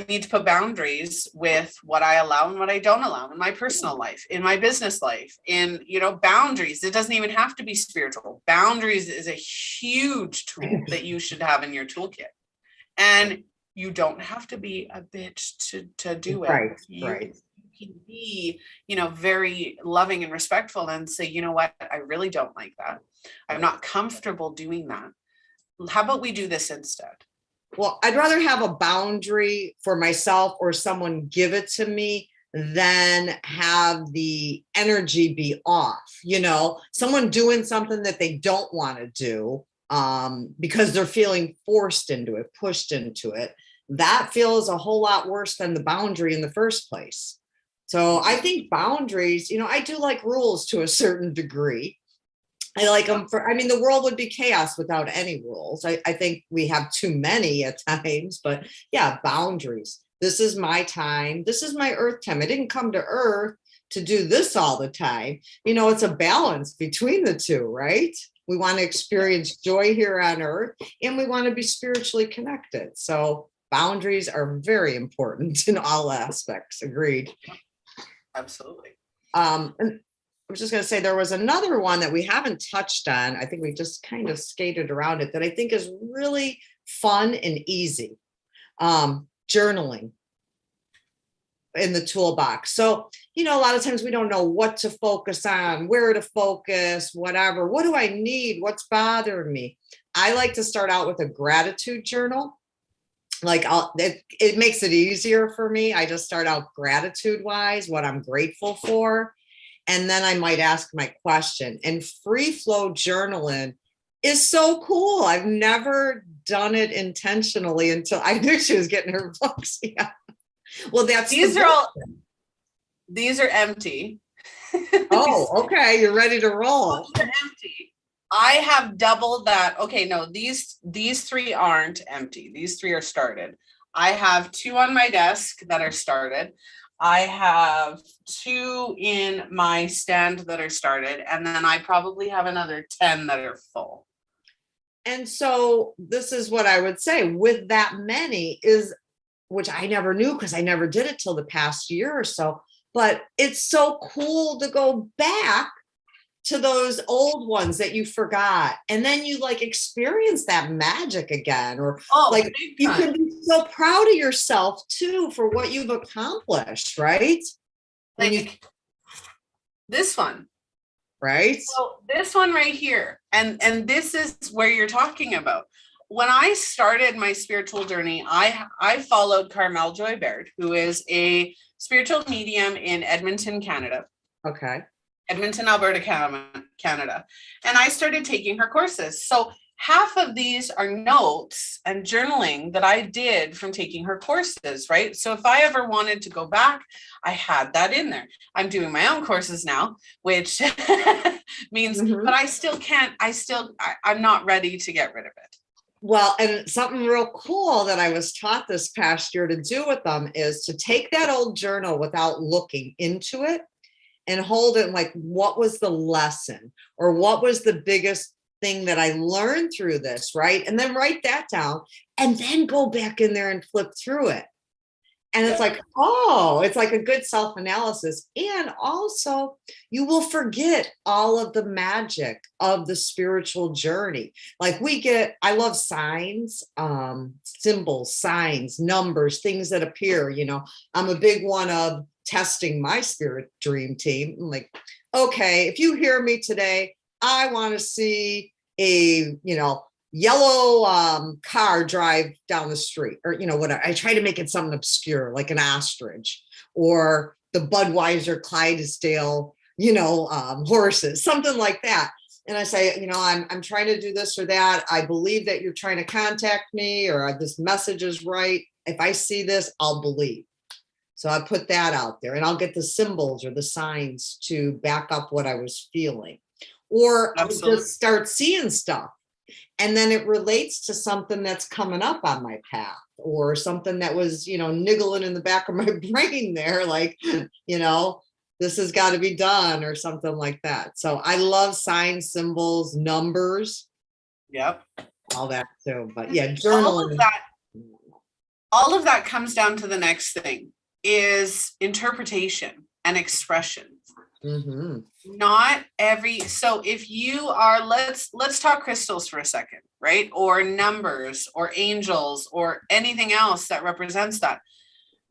need to put boundaries with what I allow and what I don't allow in my personal life, in my business life, in, boundaries. It doesn't even have to be spiritual. Boundaries is a huge tool that you should have in your toolkit. And you don't have to be a bitch to do it. Right. You can be, very loving and respectful and say, "You know what? I really don't like that. I'm not comfortable doing that. How about we do this instead?" Well, I'd rather have a boundary for myself or someone give it to me than have the energy be off, someone doing something that they don't want to do because they're feeling forced into it, pushed into it. That feels a whole lot worse than the boundary in the first place. So I think boundaries, I do like rules to a certain degree. I like them the world would be chaos without any rules. I think we have too many at times, but yeah, boundaries. This is my time. This is my earth time. I didn't come to earth to do this all the time. It's a balance between the two, right? We want to experience joy here on earth, and we want to be spiritually connected. So boundaries are very important in all aspects. Agreed. Absolutely. And I was just going to say, there was another one that we haven't touched on. I think we just kind of skated around it, that I think is really fun and easy. Journaling in the toolbox. So, a lot of times we don't know what to focus on, where to focus, whatever. What do I need? What's bothering me? I like to start out with a gratitude journal. Like it makes it easier for me. I just start out gratitude wise, what I'm grateful for. And then I might ask my question. And free flow journaling is so cool. I've never done it intentionally until I knew she was getting her books. Yeah. Well, these are empty. Oh, okay. You're ready to roll. These are empty. I have doubled that. Okay, no, these 3 aren't empty. These 3 are started. I have 2 on my desk that are started. I have 2 in my stand that are started, and then I probably have another 10 that are full. And so this is what I would say with that many is, which I never knew because I never did it till the past year or so, but it's so cool to go back to those old ones that you forgot. And then you experience that magic again, or you can be so proud of yourself too, for what you've accomplished, right? This one. Right. So this one right here. And this is where you're talking about. When I started my spiritual journey, I followed Carmel Joy Baird, who is a spiritual medium in Edmonton, Canada. Okay. Edmonton, Alberta, Canada. And I started taking her courses. So half of these are notes and journaling that I did from taking her courses, right? So if I ever wanted to go back, I had that in there. I'm doing my own courses now, which means, but I still can't, I'm not ready to get rid of it. Well, and something real cool that I was taught this past year to do with them is to take that old journal without looking into it and hold it like, what was the lesson, or what was the biggest thing that I learned through this, right? And then write that down and then go back in there and flip through it. And it's like, oh, it's like a good self-analysis. And also you will forget all of the magic of the spiritual journey. Like I love signs, symbols, signs, numbers, things that appear, I'm a big one of testing my spirit dream team. I'm like, okay, if you hear me today, I want to see a, yellow car drive down the street, or whatever. I try to make it something obscure, like an ostrich or the Budweiser Clydesdale horses, something like that. And I say, I'm trying to do this or that. I believe that you're trying to contact me, or this message is right. If I see this, I'll believe. So I put that out there, and I'll get the symbols or the signs to back up what I was feeling, or I'll just start seeing stuff. And then it relates to something that's coming up on my path, or something that was, niggling in the back of my brain there, like, this has got to be done, or something like that. So I love signs, symbols, numbers. Yep. All that too. But yeah, journaling. All of that comes down to the next thing, is interpretation and expression. Mm-hmm. So if you are, let's talk crystals for a second, right? Or numbers or angels or anything else that represents that.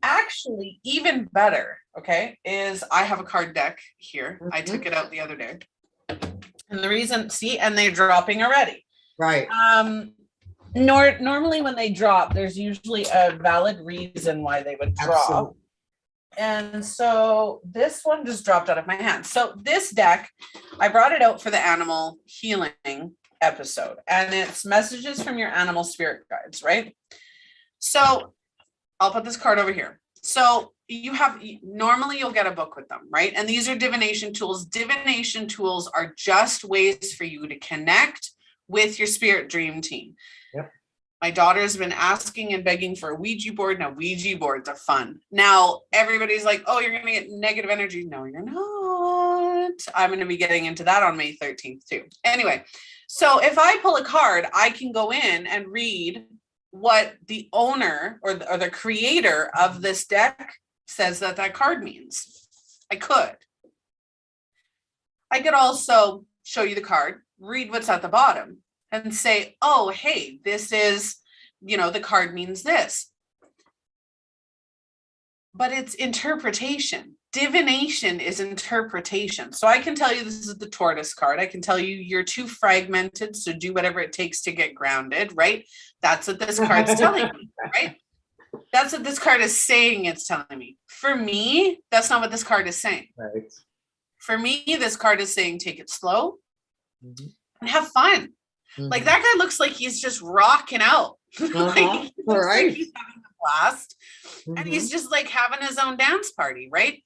Actually, even better, okay, is I have a card deck here. Mm-hmm. I took it out the other day. And the reason, and they're dropping already. Right. Normally when they drop, there's usually a valid reason why they would drop. Absolutely. And so this one just dropped out of my hand. So this deck, I brought it out for the animal healing episode, and it's messages from your animal spirit guides, right? So I'll put this card over here. So normally you'll get a book with them, right? And these are divination tools. Divination tools are just ways for you to connect with your spirit dream team. Yep. My daughter's been asking and begging for a Ouija board. Now, Ouija boards are fun. Now, everybody's like, oh, you're going to get negative energy. No, you're not. I'm going to be getting into that on May 13th too. Anyway, so if I pull a card, I can go in and read what the owner or the creator of this deck says that card means. I could also show you the card, read what's at the bottom, and say, oh, hey, this is, the card means this. But it's interpretation. Divination is interpretation. So I can tell you this is the tortoise card. I can tell you you're too fragmented, so do whatever it takes to get grounded, right? That's what this card's telling me, right? That's what this card is saying it's telling me. For me, that's not what this card is saying. Right. For me, this card is saying take it slow and have fun. Like that guy looks like he's just rocking out. Like, right. He's having a blast. And he's just like having his own dance party, right?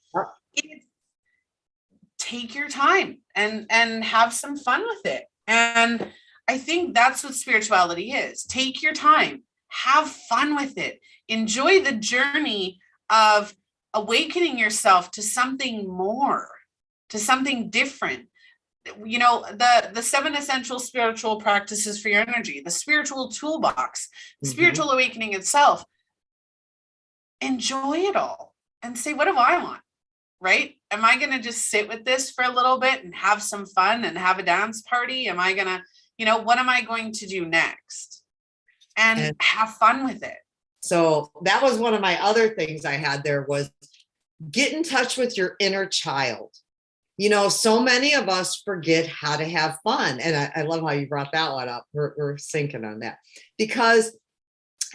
Take your time and have some fun with it. And I think that's what spirituality is. Take your time, have fun with it, enjoy the journey of awakening yourself to something more, to something different. The 7 essential spiritual practices for your energy, the spiritual toolbox, spiritual awakening itself. Enjoy it all and say, what do I want? Right? Am I going to just sit with this for a little bit and have some fun and have a dance party? Am I going to, what am I going to do next? And have fun with it. So that was one of my other things I had there was get in touch with your inner child. So many of us forget how to have fun. And I love how you brought that one up. We're syncing on that because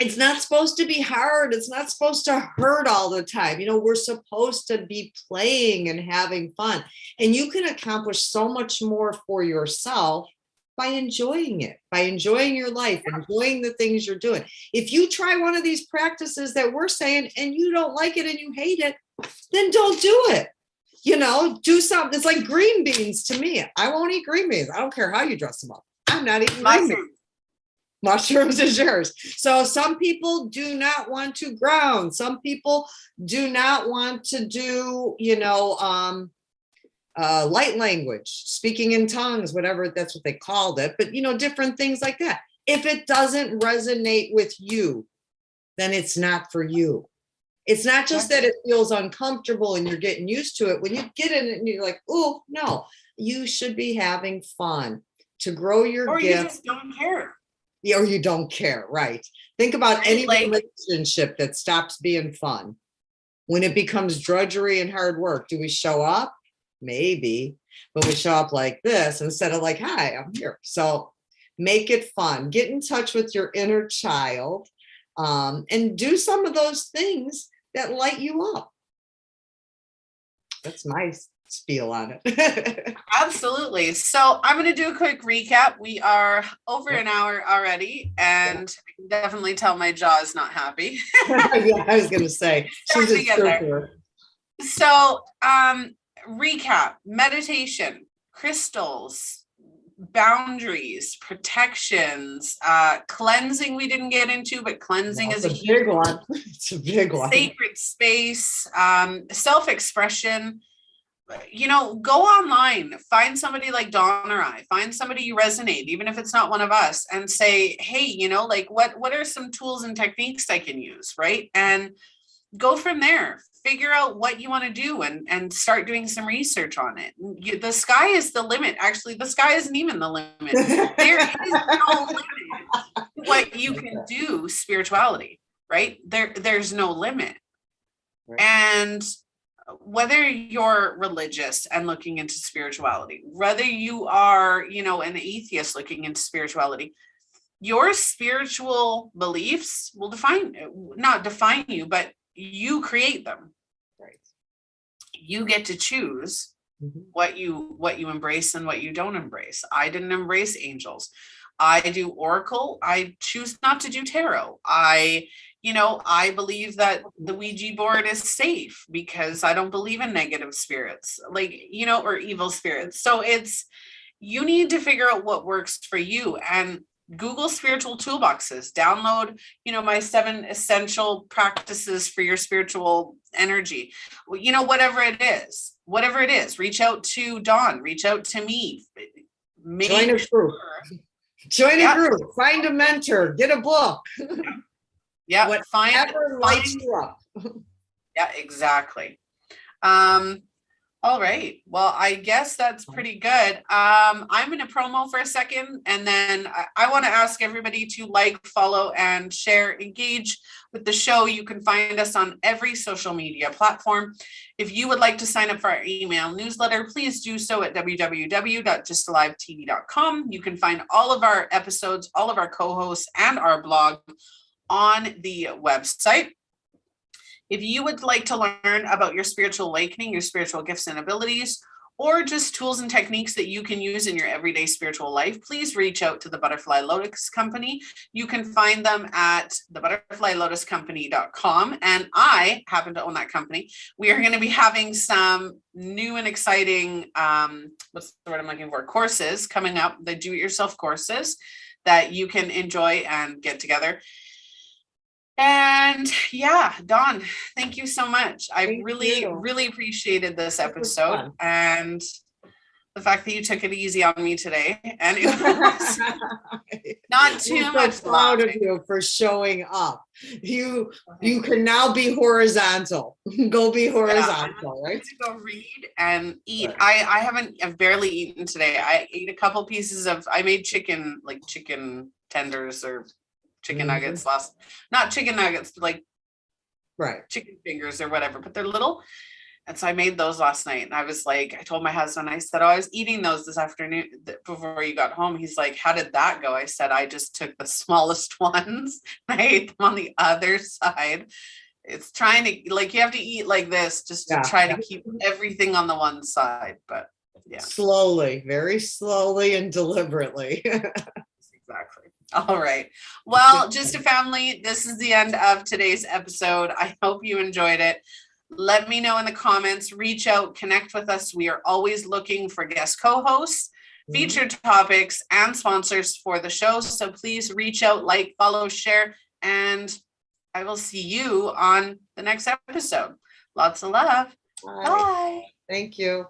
it's not supposed to be hard. It's not supposed to hurt all the time. We're supposed to be playing and having fun. And you can accomplish so much more for yourself by enjoying it, by enjoying your life, enjoying the things you're doing. If you try one of these practices that we're saying and you don't like it and you hate it, then don't do it. Do something. It's like green beans to me. I won't eat green beans. I don't care how you dress them up. I'm not eating green beans. Mushrooms is yours. So some people do not want to ground. Some people do not want to do, light language, speaking in tongues, whatever, that's what they called it. But, different things like that. If it doesn't resonate with you, then it's not for you. It's not just that it feels uncomfortable and you're getting used to it. When you get in it and you're like, oh, no, you should be having fun to grow your or gift. You just don't care. Or you don't care, right? Think about any relationship that stops being fun. When it becomes drudgery and hard work, do we show up? Maybe. But we show up like this instead of like, hi, I'm here. So make it fun. Get in touch with your inner child and do some of those things that light you up. That's my spiel on it. Absolutely. So I'm going to do a quick recap. We are over an hour already, and I can definitely tell my jaw is not happy. Yeah, I was going to say. She's a trooper. So recap, meditation, crystals, boundaries, protections, cleansing we didn't get into, but cleansing is a big one. It's a big one. Sacred space, self-expression. Go online, find somebody like Dawn or I, find somebody you resonate, even if it's not one of us, and say, hey, what are some tools and techniques I can use, right? And go from there. Figure out what you want to do and start doing some research on it. The sky is the limit. Actually, the sky isn't even the limit. There is no limit to what you can do spirituality, right? There's no limit. Right. And whether you're religious and looking into spirituality, whether you are, an atheist looking into spirituality, your spiritual beliefs will not define you, but you create them. Right. You get to choose what you embrace and what you don't embrace. I didn't embrace angels. I do oracle. I choose not to do tarot. I believe that the Ouija board is safe because I don't believe in negative spirits, or evil spirits. So you need to figure out what works for you. And Google spiritual toolboxes, download, my 7 essential practices for your spiritual energy. Whatever it is, reach out to Dawn, reach out to me. Join a group. Join a group, find a mentor, get a book. Yeah. Whatever lights you up. Yeah, exactly. All right. Well, I guess that's pretty good. I'm going to promo for a second, and then I want to ask everybody to like, follow, and share, engage with the show. You can find us on every social media platform. If you would like to sign up for our email newsletter, please do so at www.justalivetv.com. You can find all of our episodes, all of our co-hosts, and our blog on the website. If you would like to learn about your spiritual awakening, your spiritual gifts and abilities, or just tools and techniques that you can use in your everyday spiritual life, please reach out to the Butterfly Lotus Company. You can find them at thebutterflylotuscompany.com, and I happen to own that company. We are going to be having some new and exciting, what's the word I'm looking for, courses coming up, the do-it-yourself courses that you can enjoy and get together. And yeah, Dawn, thank you so much. I really appreciated this episode, and the fact that you took it easy on me today, and it was not too much. So proud of you for showing up. You can now be horizontal. Go be horizontal, right? To go read and eat. Right. I've barely eaten today. I ate a couple pieces I made chicken tenders or chicken nuggets not chicken nuggets, but like chicken fingers or whatever, but they're little. And so I made those last night, and I was like, I told my husband, I said, I was eating those this afternoon before you got home. He's like, how did that go? I said, I just took the smallest ones and I ate them on the other side. It's trying to, you have to eat like this just to try to keep everything on the one side, but slowly, very slowly and deliberately. Exactly. All right. Well, just a family, this is the end of today's episode. I hope you enjoyed it. Let me know in the comments, reach out, connect with us. We are always looking for guest co-hosts, featured topics, and sponsors for the show. So please reach out, like, follow, share, and I will see you on the next episode. Lots of love. Bye. Thank you.